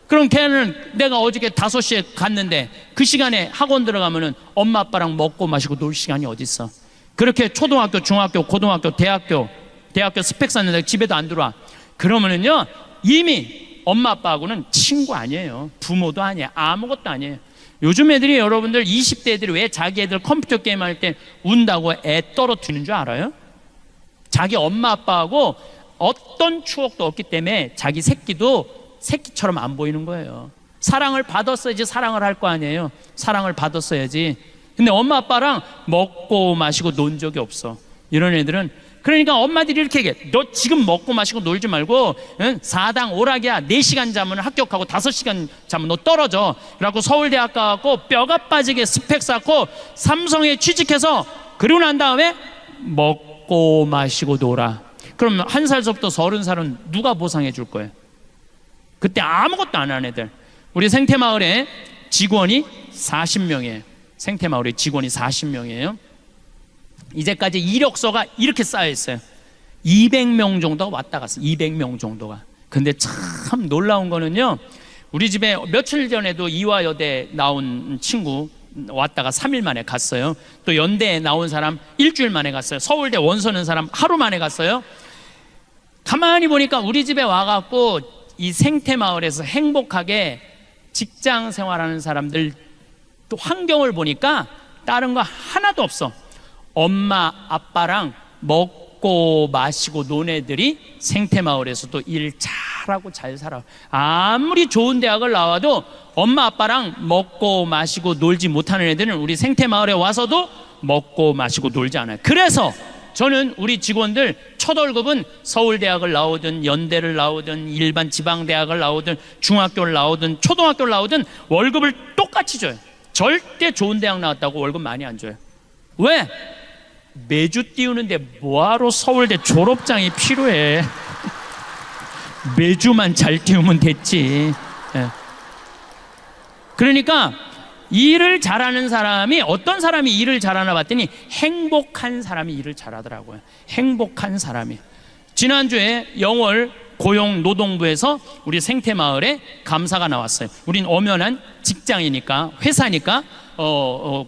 그럼 걔는 내가 어저께 5시에 갔는데 그 시간에 학원 들어가면은 엄마 아빠랑 먹고 마시고 놀 시간이 어딨어? 그렇게 초등학교, 중학교, 고등학교, 대학교 스펙 쌓는데 집에도 안 들어와. 그러면은요, 이미 엄마 아빠하고는 친구 아니에요. 부모도 아니에요. 아무것도 아니에요. 요즘 애들이, 여러분들 20대 애들이 왜 자기 애들 컴퓨터 게임 할 때 운다고 애 떨어뜨리는 줄 알아요? 자기 엄마 아빠하고 어떤 추억도 없기 때문에 자기 새끼도 새끼처럼 안 보이는 거예요. 사랑을 받았어야지 사랑을 할 거 아니에요. 사랑을 받았어야지. 근데 엄마 아빠랑 먹고 마시고 논 적이 없어, 이런 애들은. 그러니까 엄마들이 이렇게 얘기해. 너 지금 먹고 마시고 놀지 말고, 응? 4당 오락이야. 4시간 자면 합격하고 5시간 자면 너 떨어져. 그래갖고 서울대학 가갖고 뼈가 빠지게 스펙 쌓고 삼성에 취직해서, 그러고 난 다음에 먹고 마시고 놀아. 그럼 1살서부터 30살은 누가 보상해 줄 거예요? 그때 아무것도 안 하는 애들. 우리 생태마을에 직원이 40명이에요. 생태마을에 직원이 40명이에요. 이제까지 이력서가 이렇게 쌓여 있어요. 200명 정도가 왔다 갔어요. 200명 정도가. 근데 참 놀라운 거는요, 우리 집에 며칠 전에도 이화여대 나온 친구 왔다가 3일 만에 갔어요. 또 연대에 나온 사람 일주일 만에 갔어요. 서울대 원서는 사람 하루 만에 갔어요. 가만히 보니까 우리 집에 와갖고 이 생태마을에서 행복하게 직장 생활하는 사람들 또 환경을 보니까 다른 거 하나도 없어. 엄마 아빠랑 먹고 마시고 논 애들이 생태마을에서도 일 잘하고 잘 살아. 아무리 좋은 대학을 나와도 엄마 아빠랑 먹고 마시고 놀지 못하는 애들은 우리 생태마을에 와서도 먹고 마시고 놀지 않아요. 그래서 저는 우리 직원들 첫 월급은 서울대학을 나오든 연대를 나오든 일반 지방대학을 나오든 중학교를 나오든 초등학교를 나오든 월급을 똑같이 줘요. 절대 좋은 대학 나왔다고 월급 많이 안 줘요. 왜? 매주 띄우는데 뭐하러 서울대 졸업장이 필요해. 매주만 잘 띄우면 됐지. 그러니까 일을 잘하는 사람이, 어떤 사람이 일을 잘하나 봤더니 행복한 사람이 일을 잘하더라고요. 행복한 사람이. 지난주에 영월 고용노동부에서 우리 생태마을에 감사가 나왔어요. 우린 엄연한 직장이니까, 회사니까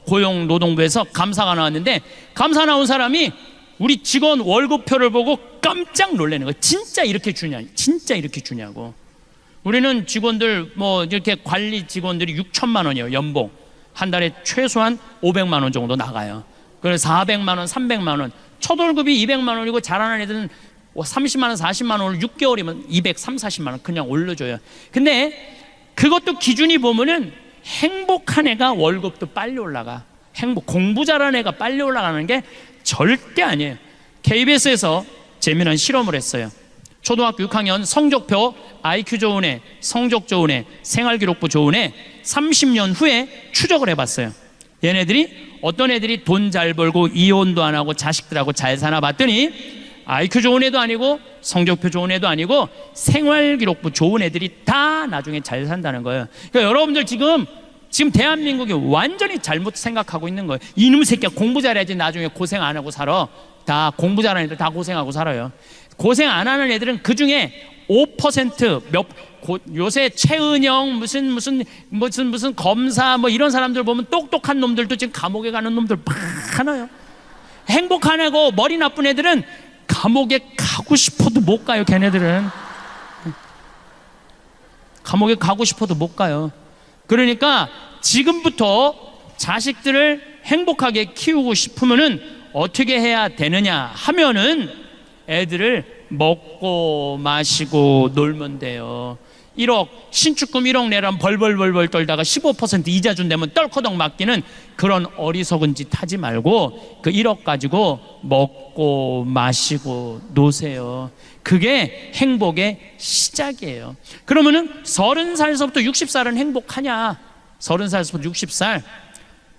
고용노동부에서 감사가 나왔는데, 감사 나온 사람이 우리 직원 월급표를 보고 깜짝 놀라는 거예요. 진짜 이렇게 주냐? 진짜 이렇게 주냐고. 우리는 직원들 이렇게 관리 직원들이 6천만 원이에요. 연봉 한 달에 최소한 500만 원 정도 나가요. 그래서 400만 원, 300만 원. 첫 월급이 200만 원이고 잘하는 애들은 30만 원, 40만 원을 6개월이면 230, 40만 원 그냥 올려줘요. 근데 그것도 기준이 보면은 행복한 애가 월급도 빨리 올라가. 공부 잘하는 애가 빨리 올라가는 게 절대 아니에요. KBS에서 재미난 실험을 했어요. 초등학교 6학년 성적표 IQ 좋은 애, 성적 좋은 애, 생활기록부 좋은 애 30년 후에 추적을 해봤어요. 얘네들이 어떤 애들이 돈 잘 벌고 이혼도 안 하고 자식들하고 잘 사나 봤더니 IQ 좋은 애도 아니고 성적표 좋은 애도 아니고 생활기록부 좋은 애들이 다 나중에 잘 산다는 거예요. 그러니까 여러분들 지금 대한민국이 완전히 잘못 생각하고 있는 거예요. 이놈 새끼야 공부 잘해야지 나중에 고생 안 하고 살아. 다 공부 잘하는 애들 다 고생하고 살아요. 고생 안 하는 애들은 그중에 5% 요새 최은영 무슨 검사 뭐 이런 사람들 보면 똑똑한 놈들도 지금 감옥에 가는 놈들 많아요. 행복한 애고 머리 나쁜 애들은 감옥에 가고 싶어도 못 가요. 걔네들은 감옥에 가고 싶어도 못 가요. 그러니까 지금부터 자식들을 행복하게 키우고 싶으면은 어떻게 해야 되느냐 하면은 애들을 먹고 마시고 놀면 돼요. 1억 신축금 1억 내라면 벌벌 떨다가 15% 이자 준다면 떨커덕 맡기는 그런 어리석은 짓 하지 말고 그 1억 가지고 먹고 마시고 노세요. 그게 행복의 시작이에요. 그러면은 30살서부터 60살은 행복하냐? 30살서부터 60살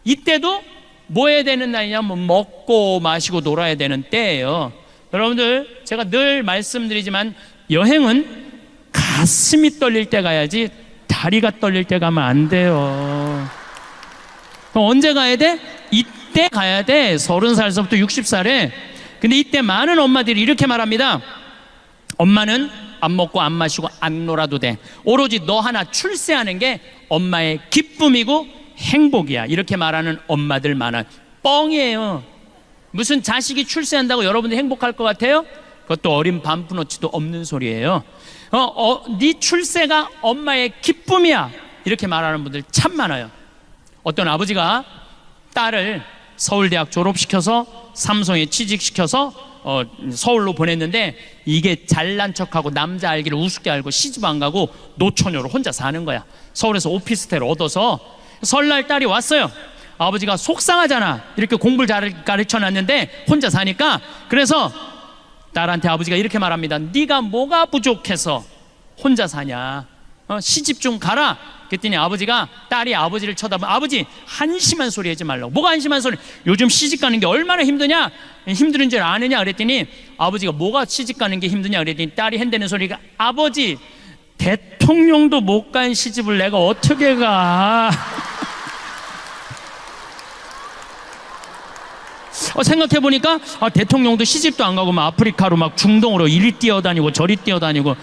이때도 뭐 해야 되는 나이냐면 먹고 마시고 놀아야 되는 때예요. 여러분들 제가 늘 말씀드리지만 여행은 가슴이 떨릴 때 가야지 다리가 떨릴 때 가면 안 돼요. 그럼 언제 가야 돼? 이때 가야 돼. 30살서부터 60살에. 근데 이때 많은 엄마들이 이렇게 말합니다. 엄마는 안 먹고 안 마시고 안 놀아도 돼. 오로지 너 하나 출세하는 게 엄마의 기쁨이고 행복이야. 이렇게 말하는 엄마들 많아요. 뻥이에요. 무슨 자식이 출세한다고 여러분들 행복할 것 같아요? 그것도 어린 반푼어치도 없는 소리예요. 네 출세가 엄마의 기쁨이야. 이렇게 말하는 분들 참 많아요. 어떤 아버지가 딸을 서울대학 졸업시켜서 삼성에 취직시켜서 서울로 보냈는데 이게 잘난 척하고 남자 알기를 우습게 알고 시집 안 가고 노처녀로 혼자 사는 거야. 서울에서 오피스텔 얻어서 설날 딸이 왔어요. 아버지가 속상하잖아. 이렇게 공부를 잘 가르쳐놨는데 혼자 사니까. 그래서 딸한테 아버지가 이렇게 말합니다. 네가 뭐가 부족해서 혼자 사냐? 시집 좀 가라. 그랬더니 아버지가 딸이 아버지를 쳐다보면 아버지 한심한 소리 하지 말라고. 뭐가 한심한 소리? 요즘 시집 가는 게 얼마나 힘드냐? 힘든 줄 아느냐? 그랬더니 아버지가 뭐가 시집 가는 게 힘드냐? 그랬더니 딸이 한다는 소리가 아버지 대통령도 못 간 시집을 내가 어떻게 가? 생각해보니까 대통령도 시집도 안 가고 막 아프리카로 막 중동으로 이리 뛰어다니고 저리 뛰어다니고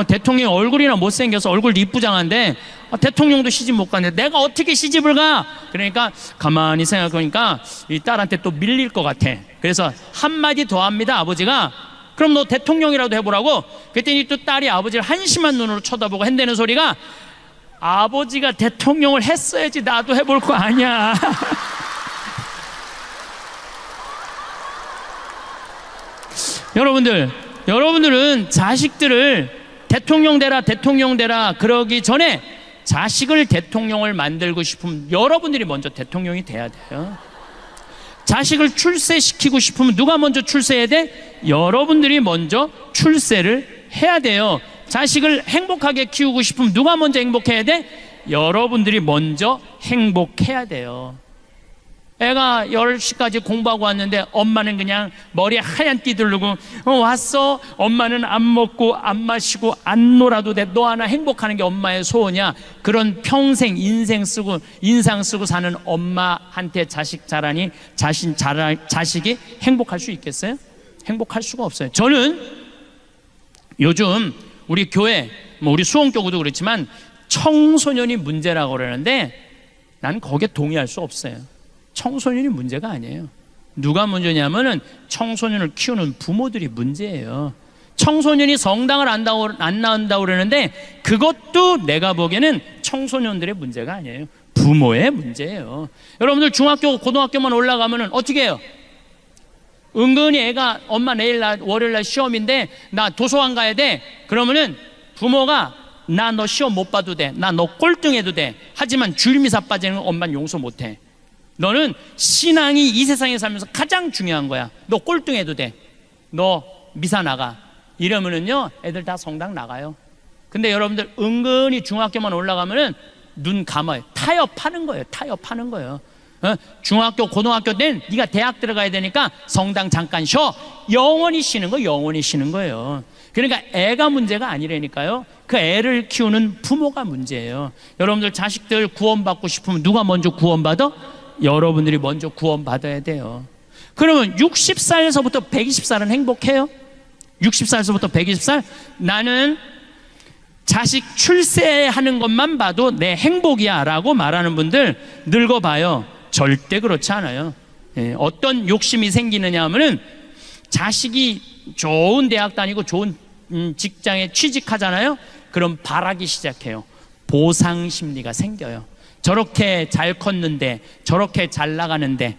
대통령 얼굴이나 못생겨서 얼굴도 이쁘장한데 대통령도 시집 못 가는데 내가 어떻게 시집을 가? 그러니까 가만히 생각해보니까 이 딸한테 또 밀릴 것 같아. 그래서 한마디 더 합니다. 아버지가 그럼 너 대통령이라도 해보라고. 그랬더니 또 딸이 아버지를 한심한 눈으로 쳐다보고 한다는 소리가 아버지가 대통령을 했어야지 나도 해볼 거 아니야. 여러분들은 자식들을 대통령 되라 그러기 전에 자식을 대통령을 만들고 싶으면 여러분들이 먼저 대통령이 돼야 돼요. 자식을 출세시키고 싶으면 누가 먼저 출세해야 돼? 여러분들이 먼저 출세를 해야 돼요. 자식을 행복하게 키우고 싶으면 누가 먼저 행복해야 돼? 여러분들이 먼저 행복해야 돼요. 애가 10시까지 공부하고 왔는데 엄마는 그냥 머리에 하얀 띠 두르고 왔어? 엄마는 안 먹고 안 마시고 안 놀아도 돼. 너 하나 행복하는 게 엄마의 소원이야. 그런 평생 인상 쓰고 사는 엄마한테 자식 자라니 자식이 행복할 수 있겠어요? 행복할 수가 없어요. 저는 요즘 우리 교회 우리 수원교구도 그렇지만 청소년이 문제라고 그러는데 난 거기에 동의할 수 없어요. 청소년이 문제가 아니에요. 누가 문제냐면은 청소년을 키우는 부모들이 문제예요. 청소년이 성당을 안 나온다고 그러는데 그것도 내가 보기에는 청소년들의 문제가 아니에요. 부모의 문제예요. 여러분들 중학교, 고등학교만 올라가면은 어떻게 해요? 은근히 애가 엄마 내일 월요일 날 시험인데 나 도서관 가야 돼. 그러면은 부모가 나 너 시험 못 봐도 돼. 나 너 꼴등해도 돼. 하지만 줄미사 빠지는 엄마는 용서 못 해. 너는 신앙이 이 세상에 살면서 가장 중요한 거야. 너 꼴등해도 돼. 너 미사 나가. 이러면은요 애들 다 성당 나가요. 근데 여러분들 은근히 중학교만 올라가면은 눈 감아요. 타협하는 거예요. 타협하는 거예요. 중학교 고등학교 때는 네가 대학 들어가야 되니까 성당 잠깐 쉬어. 영원히 쉬는 거, 영원히 쉬는 거예요. 그러니까 애가 문제가 아니라니까요. 그 애를 키우는 부모가 문제예요. 여러분들 자식들 구원받고 싶으면 누가 먼저 구원받아? 여러분들이 먼저 구원받아야 돼요. 그러면 60살에서부터 120살은 행복해요? 60살에서부터 120살? 나는 자식 출세하는 것만 봐도 내 행복이야 라고 말하는 분들 늙어봐요. 절대 그렇지 않아요. 어떤 욕심이 생기느냐 하면은 자식이 좋은 대학 다니고 좋은 직장에 취직하잖아요. 그럼 바라기 시작해요. 보상 심리가 생겨요. 저렇게 잘 컸는데, 저렇게 잘 나가는데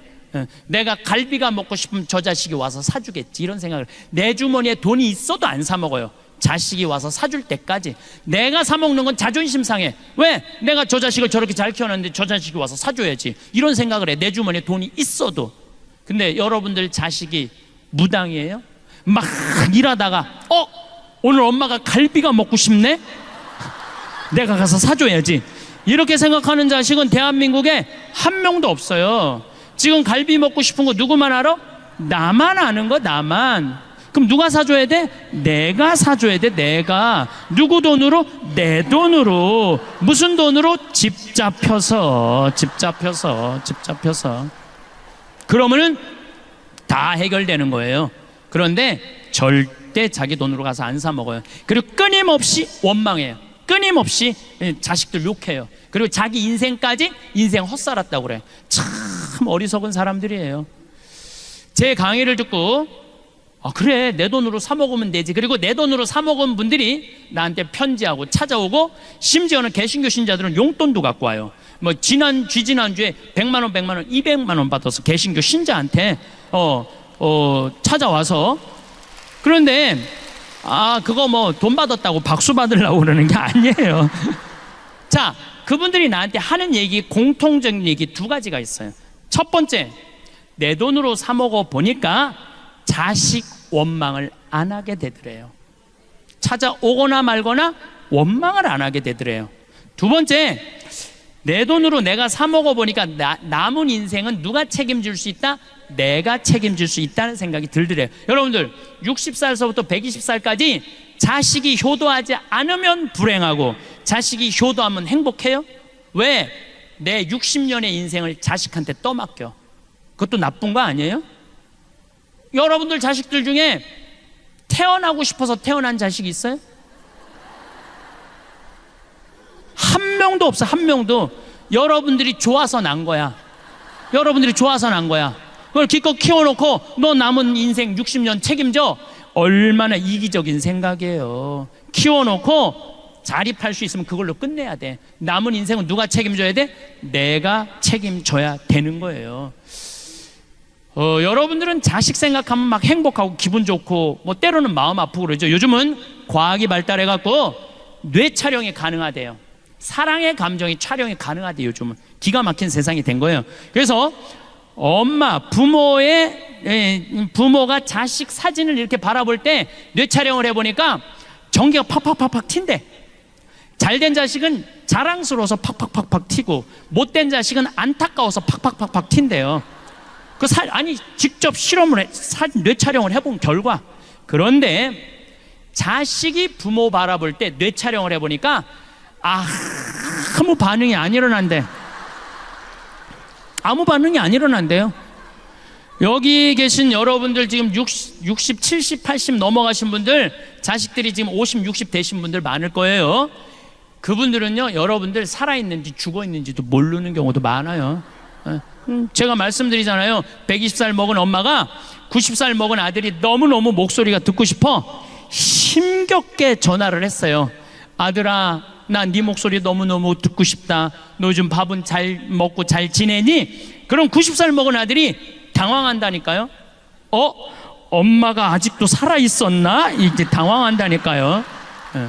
내가 갈비가 먹고 싶으면 저 자식이 와서 사주겠지, 이런 생각을. 내 주머니에 돈이 있어도 안 사 먹어요. 자식이 와서 사줄 때까지. 내가 사 먹는 건 자존심 상해. 왜? 내가 저 자식을 저렇게 잘 키워놨는데 저 자식이 와서 사줘야지, 이런 생각을 해. 내 주머니에 돈이 있어도. 근데 여러분들 자식이 무당이에요? 막 일하다가 오늘 엄마가 갈비가 먹고 싶네? 내가 가서 사줘야지, 이렇게 생각하는 자식은 대한민국에 한 명도 없어요. 지금 갈비 먹고 싶은 거 누구만 알아? 나만 아는 거, 나만. 그럼 누가 사줘야 돼? 내가 사줘야 돼. 내가. 누구 돈으로? 내 돈으로. 무슨 돈으로? 집 잡혀서. 그러면은 다 해결되는 거예요. 그런데 절대 자기 돈으로 가서 안 사 먹어요. 그리고 끊임없이 원망해요. 끊임없이 자식들 욕해요. 그리고 자기 인생까지 인생 헛살았다고 그래. 참 어리석은 사람들이에요. 제 강의를 듣고 그래, 내 돈으로 사 먹으면 되지. 그리고 내 돈으로 사 먹은 분들이 나한테 편지하고 찾아오고, 심지어는 개신교 신자들은 용돈도 갖고 와요. 뭐 지난주에 100만 원, 200만 원 받아서 개신교 신자한테 찾아와서. 그런데 그거 뭐 돈 받았다고 박수 받으려고 그러는 게 아니에요. 자, 그분들이 나한테 하는 얘기, 공통적인 얘기 두 가지가 있어요. 첫 번째, 내 돈으로 사 먹어 보니까 자식 원망을 안 하게 되더래요. 찾아오거나 말거나 원망을 안 하게 되더래요. 두 번째, 내 돈으로 내가 사 먹어 보니까 남은 인생은 누가 책임질 수 있다? 내가 책임질 수 있다는 생각이 들더래요. 여러분들 60살서부터 120살까지 자식이 효도하지 않으면 불행하고, 자식이 효도하면 행복해요? 왜? 내 60년의 인생을 자식한테 떠맡겨. 그것도 나쁜 거 아니에요? 여러분들 자식들 중에 태어나고 싶어서 태어난 자식이 있어요? 한 명도 없어. 한 명도. 여러분들이 좋아서 난 거야. 여러분들이 좋아서 난 거야. 그걸 기껏 키워놓고 너 남은 인생 60년 책임져. 얼마나 이기적인 생각이에요. 키워놓고 자립할 수 있으면 그걸로 끝내야 돼. 남은 인생은 누가 책임져야 돼? 내가 책임져야 되는 거예요. 여러분들은 자식 생각하면 막 행복하고 기분 좋고 뭐 때로는 마음 아프고 그러죠. 요즘은 과학이 발달해갖고 뇌 촬영이 가능하대요. 사랑의 감정이 촬영이 가능하대요. 요즘은 기가 막힌 세상이 된 거예요. 그래서 부모가 자식 사진을 이렇게 바라볼 때 뇌 촬영을 해보니까 전기가 팍팍팍팍 튄대. 잘된 자식은 자랑스러워서 팍팍팍팍 튀고, 못된 자식은 안타까워서 팍팍팍팍 튄대요. 직접 실험을 뇌 촬영을 해본 결과. 그런데 자식이 부모 바라볼 때 뇌 촬영을 해보니까 아무 반응이 안 일어난대. 아무 반응이 안 일어난대요. 여기 계신 여러분들 지금 60, 70, 80 넘어가신 분들, 자식들이 지금 50, 60 되신 분들 많을 거예요. 그분들은요, 여러분들 살아있는지 죽어있는지도 모르는 경우도 많아요. 제가 말씀드리잖아요. 120살 먹은 엄마가 90살 먹은 아들이 너무너무 목소리가 듣고 싶어 힘겹게 전화를 했어요. 아들아, 나 네 목소리 너무너무 듣고 싶다. 너 요즘 밥은 잘 먹고 잘 지내니? 그럼 90살 먹은 아들이 당황한다니까요. 어? 엄마가 아직도 살아있었나? 이제 당황한다니까요. 예.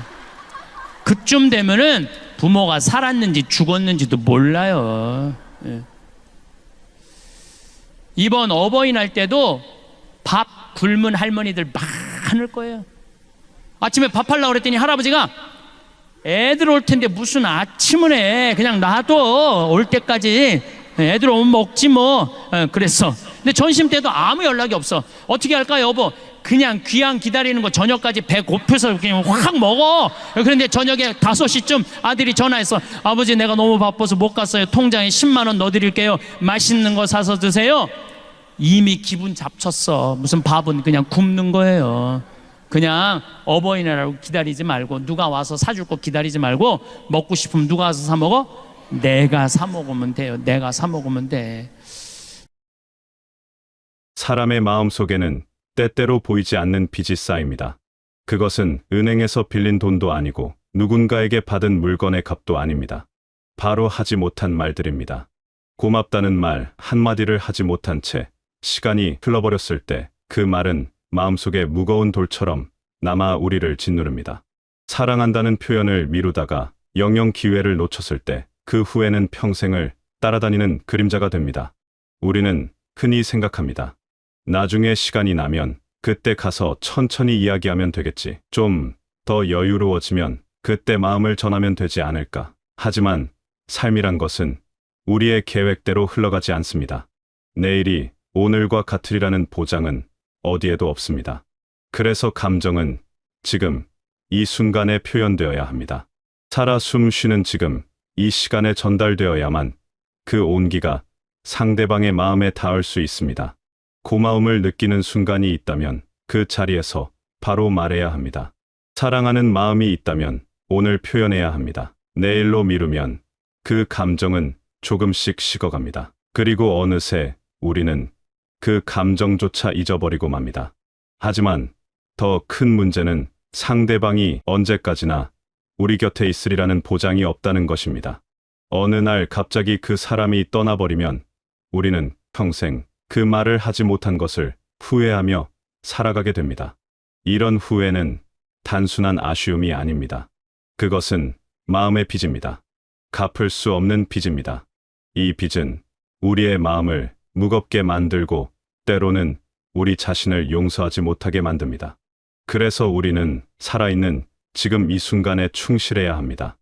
그쯤 되면은 부모가 살았는지 죽었는지도 몰라요. 예. 이번 어버이날 때도 밥 굶은 할머니들 많을 거예요. 아침에 밥 하려고 그랬더니 할아버지가 애들 올 텐데 무슨 아침을 해. 그냥 놔둬. 올 때까지. 애들 오면 먹지 뭐. 그랬어. 근데 점심 때도 아무 연락이 없어. 어떻게 할까 여보? 그냥 귀양 기다리는 거 저녁까지 배 고파서 그냥 확 먹어. 그런데 저녁에 5시쯤 아들이 전화해서 아버지 내가 너무 바빠서 못 갔어요. 통장에 10만 원 넣어드릴게요. 맛있는 거 사서 드세요. 이미 기분 잡쳤어. 무슨 밥은 그냥 굶는 거예요. 그냥 어버이날하고 기다리지 말고 누가 와서 사줄 거 기다리지 말고 먹고 싶으면 누가 와서 사 먹어? 내가 사 먹으면 돼요. 내가 사 먹으면 돼. 사람의 마음속에는 때때로 보이지 않는 빚이 쌓입니다. 그것은 은행에서 빌린 돈도 아니고 누군가에게 받은 물건의 값도 아닙니다. 바로 하지 못한 말들입니다. 고맙다는 말 한마디를 하지 못한 채 시간이 흘러버렸을 때 그 말은 마음속에 무거운 돌처럼 남아 우리를 짓누릅니다. 사랑한다는 표현을 미루다가 영영 기회를 놓쳤을 때 그 후에는 평생을 따라다니는 그림자가 됩니다. 우리는 흔히 생각합니다. 나중에 시간이 나면 그때 가서 천천히 이야기하면 되겠지. 좀 더 여유로워지면 그때 마음을 전하면 되지 않을까. 하지만 삶이란 것은 우리의 계획대로 흘러가지 않습니다. 내일이 오늘과 같으리라는 보장은 어디에도 없습니다. 그래서 감정은 지금 이 순간에 표현되어야 합니다. 살아 숨 쉬는 지금 이 시간에 전달되어야만 그 온기가 상대방의 마음에 닿을 수 있습니다. 고마움을 느끼는 순간이 있다면 그 자리에서 바로 말해야 합니다. 사랑하는 마음이 있다면 오늘 표현해야 합니다. 내일로 미루면 그 감정은 조금씩 식어갑니다. 그리고 어느새 우리는 그 감정조차 잊어버리고 맙니다. 하지만 더 큰 문제는 상대방이 언제까지나 우리 곁에 있으리라는 보장이 없다는 것입니다. 어느 날 갑자기 그 사람이 떠나버리면 우리는 평생 그 말을 하지 못한 것을 후회하며 살아가게 됩니다. 이런 후회는 단순한 아쉬움이 아닙니다. 그것은 마음의 빚입니다. 갚을 수 없는 빚입니다. 이 빚은 우리의 마음을 무겁게 만들고 때로는 우리 자신을 용서하지 못하게 만듭니다. 그래서 우리는 살아있는 지금 이 순간에 충실해야 합니다.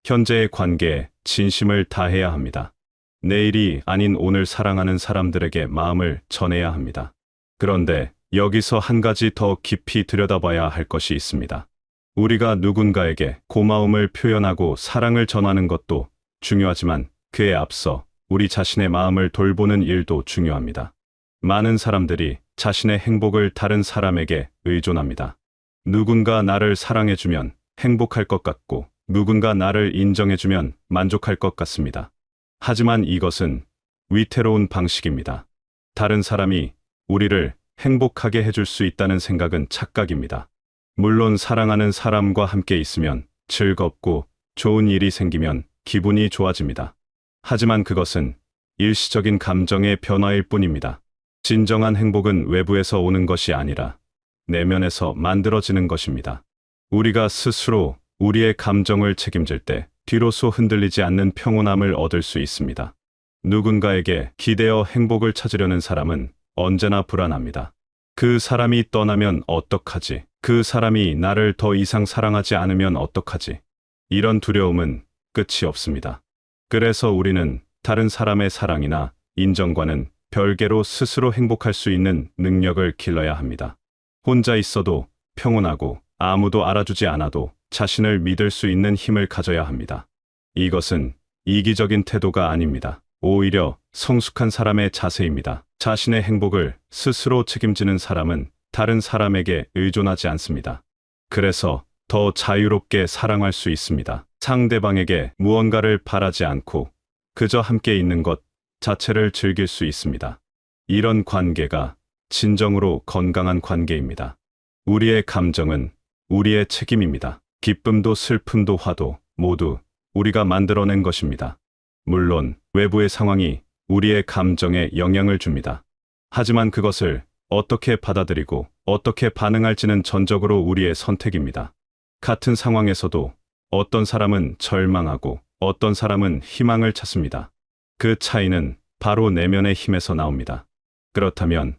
현재의 관계에 진심을 다해야 합니다. 내일이 아닌 오늘 사랑하는 사람들에게 마음을 전해야 합니다. 그런데 여기서 한 가지 더 깊이 들여다봐야 할 것이 있습니다. 우리가 누군가에게 고마움을 표현하고 사랑을 전하는 것도 중요하지만 그에 앞서 우리 자신의 마음을 돌보는 일도 중요합니다. 많은 사람들이 자신의 행복을 다른 사람에게 의존합니다. 누군가 나를 사랑해주면 행복할 것 같고 누군가 나를 인정해주면 만족할 것 같습니다. 하지만 이것은 위태로운 방식입니다. 다른 사람이 우리를 행복하게 해줄 수 있다는 생각은 착각입니다. 물론 사랑하는 사람과 함께 있으면 즐겁고 좋은 일이 생기면 기분이 좋아집니다. 하지만 그것은 일시적인 감정의 변화일 뿐입니다. 진정한 행복은 외부에서 오는 것이 아니라 내면에서 만들어지는 것입니다. 우리가 스스로 우리의 감정을 책임질 때 뒤로서 흔들리지 않는 평온함을 얻을 수 있습니다. 누군가에게 기대어 행복을 찾으려는 사람은 언제나 불안합니다. 그 사람이 떠나면 어떡하지? 그 사람이 나를 더 이상 사랑하지 않으면 어떡하지? 이런 두려움은 끝이 없습니다. 그래서 우리는 다른 사람의 사랑이나 인정과는 별개로 스스로 행복할 수 있는 능력을 길러야 합니다. 혼자 있어도 평온하고 아무도 알아주지 않아도 자신을 믿을 수 있는 힘을 가져야 합니다. 이것은 이기적인 태도가 아닙니다. 오히려 성숙한 사람의 자세입니다. 자신의 행복을 스스로 책임지는 사람은 다른 사람에게 의존하지 않습니다. 그래서 더 자유롭게 사랑할 수 있습니다. 상대방에게 무언가를 바라지 않고 그저 함께 있는 것 자체를 즐길 수 있습니다. 이런 관계가 진정으로 건강한 관계입니다. 우리의 감정은 우리의 책임입니다. 기쁨도 슬픔도 화도 모두 우리가 만들어낸 것입니다. 물론 외부의 상황이 우리의 감정에 영향을 줍니다. 하지만 그것을 어떻게 받아들이고 어떻게 반응할지는 전적으로 우리의 선택입니다. 같은 상황에서도 어떤 사람은 절망하고 어떤 사람은 희망을 찾습니다. 그 차이는 바로 내면의 힘에서 나옵니다. 그렇다면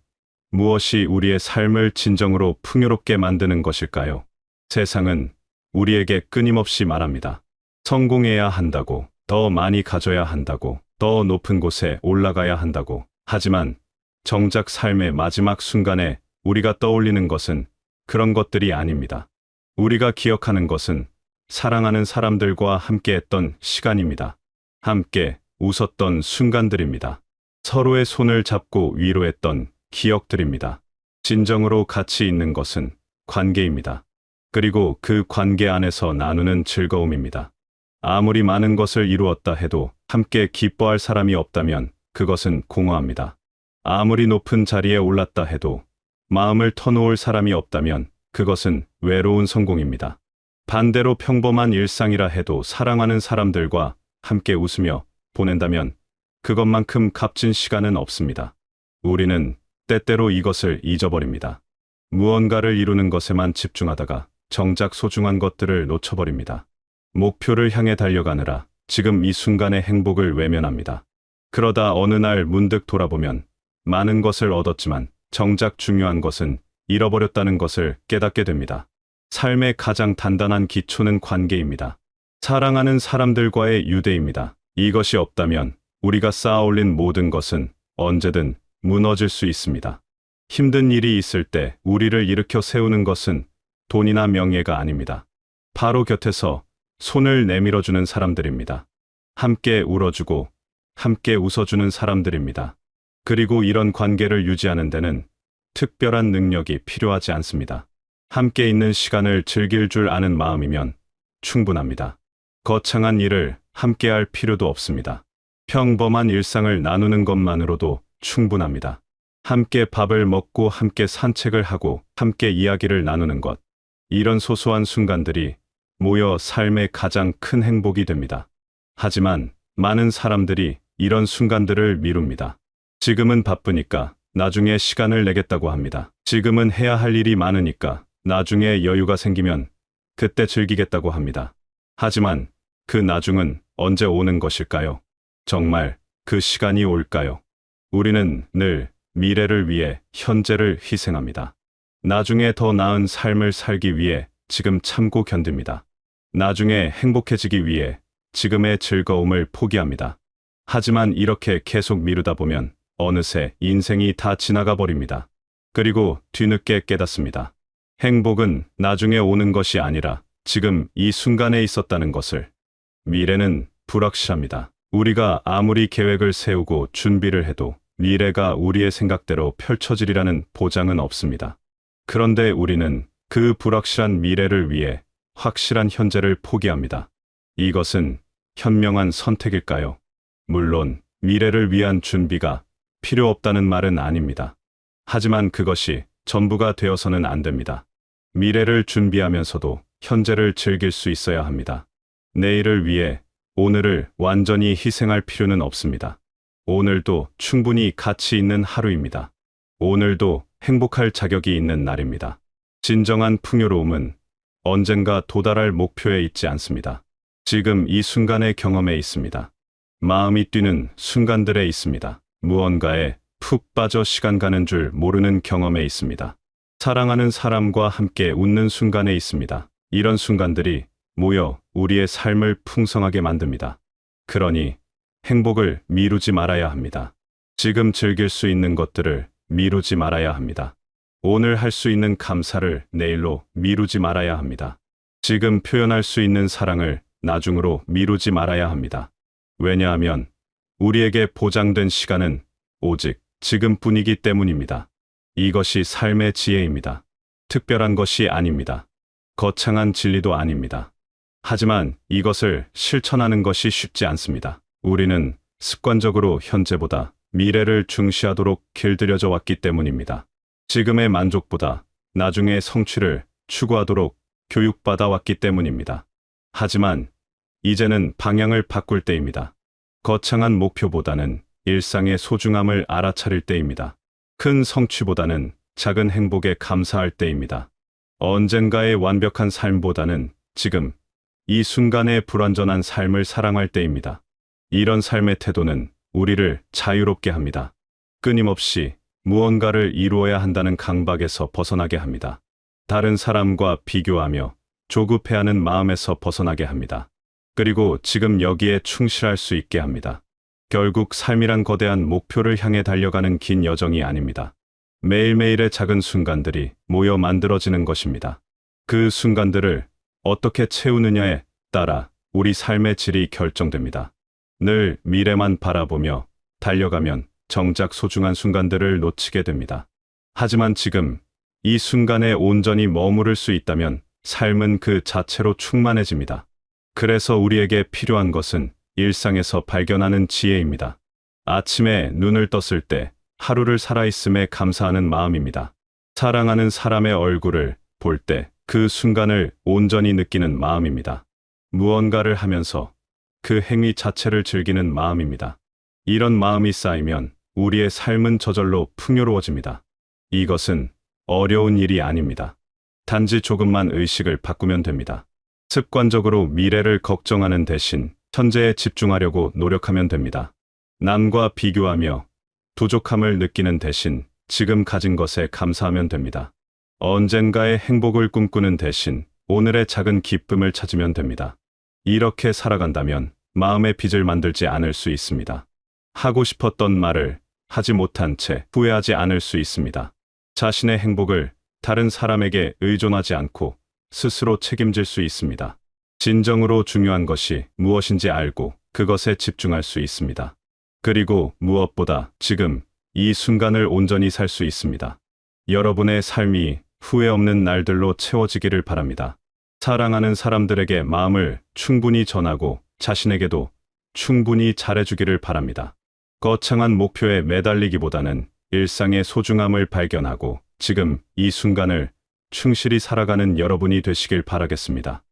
무엇이 우리의 삶을 진정으로 풍요롭게 만드는 것일까요? 세상은 우리에게 끊임없이 말합니다. 성공해야 한다고, 더 많이 가져야 한다고, 더 높은 곳에 올라가야 한다고. 하지만 정작 삶의 마지막 순간에 우리가 떠올리는 것은 그런 것들이 아닙니다. 우리가 기억하는 것은 사랑하는 사람들과 함께했던 시간입니다. 함께 웃었던 순간들입니다. 서로의 손을 잡고 위로했던 기억들입니다. 진정으로 가치 있는 것은 관계입니다. 그리고 그 관계 안에서 나누는 즐거움입니다. 아무리 많은 것을 이루었다 해도 함께 기뻐할 사람이 없다면 그것은 공허합니다. 아무리 높은 자리에 올랐다 해도 마음을 터놓을 사람이 없다면 그것은 외로운 성공입니다. 반대로 평범한 일상이라 해도 사랑하는 사람들과 함께 웃으며 보낸다면 그것만큼 값진 시간은 없습니다. 우리는 때때로 이것을 잊어버립니다. 무언가를 이루는 것에만 집중하다가 정작 소중한 것들을 놓쳐버립니다. 목표를 향해 달려가느라 지금 이 순간의 행복을 외면합니다. 그러다 어느 날 문득 돌아보면 많은 것을 얻었지만 정작 중요한 것은 잃어버렸다는 것을 깨닫게 됩니다. 삶의 가장 단단한 기초는 관계입니다. 사랑하는 사람들과의 유대입니다. 이것이 없다면 우리가 쌓아 올린 모든 것은 언제든 무너질 수 있습니다. 힘든 일이 있을 때 우리를 일으켜 세우는 것은 돈이나 명예가 아닙니다. 바로 곁에서 손을 내밀어주는 사람들입니다. 함께 울어주고 함께 웃어주는 사람들입니다. 그리고 이런 관계를 유지하는 데는 특별한 능력이 필요하지 않습니다. 함께 있는 시간을 즐길 줄 아는 마음이면 충분합니다. 거창한 일을 함께할 필요도 없습니다. 평범한 일상을 나누는 것만으로도 충분합니다. 함께 밥을 먹고 함께 산책을 하고 함께 이야기를 나누는 것. 이런 소소한 순간들이 모여 삶의 가장 큰 행복이 됩니다. 하지만 많은 사람들이 이런 순간들을 미룹니다. 지금은 바쁘니까 나중에 시간을 내겠다고 합니다. 지금은 해야 할 일이 많으니까 나중에 여유가 생기면 그때 즐기겠다고 합니다. 하지만 그 나중은 언제 오는 것일까요? 정말 그 시간이 올까요? 우리는 늘 미래를 위해 현재를 희생합니다. 나중에 더 나은 삶을 살기 위해 지금 참고 견딥니다. 나중에 행복해지기 위해 지금의 즐거움을 포기합니다. 하지만 이렇게 계속 미루다 보면 어느새 인생이 다 지나가 버립니다. 그리고 뒤늦게 깨닫습니다. 행복은 나중에 오는 것이 아니라 지금 이 순간에 있었다는 것을. 미래는 불확실합니다. 우리가 아무리 계획을 세우고 준비를 해도 미래가 우리의 생각대로 펼쳐지리라는 보장은 없습니다. 그런데 우리는 그 불확실한 미래를 위해 확실한 현재를 포기합니다. 이것은 현명한 선택일까요? 물론 미래를 위한 준비가 필요 없다는 말은 아닙니다. 하지만 그것이 전부가 되어서는 안 됩니다. 미래를 준비하면서도 현재를 즐길 수 있어야 합니다. 내일을 위해 오늘을 완전히 희생할 필요는 없습니다. 오늘도 충분히 가치 있는 하루입니다. 오늘도 행복할 자격이 있는 날입니다. 진정한 풍요로움은 언젠가 도달할 목표에 있지 않습니다. 지금 이 순간의 경험에 있습니다. 마음이 뛰는 순간들에 있습니다. 무언가에 푹 빠져 시간 가는 줄 모르는 경험에 있습니다. 사랑하는 사람과 함께 웃는 순간에 있습니다. 이런 순간들이 모여 우리의 삶을 풍성하게 만듭니다. 그러니 행복을 미루지 말아야 합니다. 지금 즐길 수 있는 것들을 미루지 말아야 합니다. 오늘 할 수 있는 감사를 내일로 미루지 말아야 합니다. 지금 표현할 수 있는 사랑을 나중으로 미루지 말아야 합니다. 왜냐하면 우리에게 보장된 시간은 오직 지금뿐이기 때문입니다. 이것이 삶의 지혜입니다. 특별한 것이 아닙니다. 거창한 진리도 아닙니다. 하지만 이것을 실천하는 것이 쉽지 않습니다. 우리는 습관적으로 현재보다 미래를 중시하도록 길들여져 왔기 때문입니다. 지금의 만족보다 나중의 성취를 추구하도록 교육받아 왔기 때문입니다. 하지만 이제는 방향을 바꿀 때입니다. 거창한 목표보다는 일상의 소중함을 알아차릴 때입니다. 큰 성취보다는 작은 행복에 감사할 때입니다. 언젠가의 완벽한 삶보다는 지금 이 순간의 불완전한 삶을 사랑할 때입니다. 이런 삶의 태도는 우리를 자유롭게 합니다. 끊임없이 무언가를 이루어야 한다는 강박에서 벗어나게 합니다. 다른 사람과 비교하며 조급해하는 마음에서 벗어나게 합니다. 그리고 지금 여기에 충실할 수 있게 합니다. 결국 삶이란 거대한 목표를 향해 달려가는 긴 여정이 아닙니다. 매일매일의 작은 순간들이 모여 만들어지는 것입니다. 그 순간들을 어떻게 채우느냐에 따라 우리 삶의 질이 결정됩니다. 늘 미래만 바라보며 달려가면 정작 소중한 순간들을 놓치게 됩니다. 하지만 지금 이 순간에 온전히 머무를 수 있다면 삶은 그 자체로 충만해집니다. 그래서 우리에게 필요한 것은 일상에서 발견하는 지혜입니다. 아침에 눈을 떴을 때 하루를 살아있음에 감사하는 마음입니다. 사랑하는 사람의 얼굴을 볼 때 그 순간을 온전히 느끼는 마음입니다. 무언가를 하면서 그 행위 자체를 즐기는 마음입니다. 이런 마음이 쌓이면 우리의 삶은 저절로 풍요로워집니다. 이것은 어려운 일이 아닙니다. 단지 조금만 의식을 바꾸면 됩니다. 습관적으로 미래를 걱정하는 대신 현재에 집중하려고 노력하면 됩니다. 남과 비교하며 부족함을 느끼는 대신 지금 가진 것에 감사하면 됩니다. 언젠가의 행복을 꿈꾸는 대신 오늘의 작은 기쁨을 찾으면 됩니다. 이렇게 살아간다면 마음의 빚을 만들지 않을 수 있습니다. 하고 싶었던 말을 하지 못한 채 후회하지 않을 수 있습니다. 자신의 행복을 다른 사람에게 의존하지 않고 스스로 책임질 수 있습니다. 진정으로 중요한 것이 무엇인지 알고 그것에 집중할 수 있습니다. 그리고 무엇보다 지금 이 순간을 온전히 살 수 있습니다. 여러분의 삶이 후회 없는 날들로 채워지기를 바랍니다. 사랑하는 사람들에게 마음을 충분히 전하고 자신에게도 충분히 잘해주기를 바랍니다. 거창한 목표에 매달리기보다는 일상의 소중함을 발견하고 지금 이 순간을 충실히 살아가는 여러분이 되시길 바라겠습니다.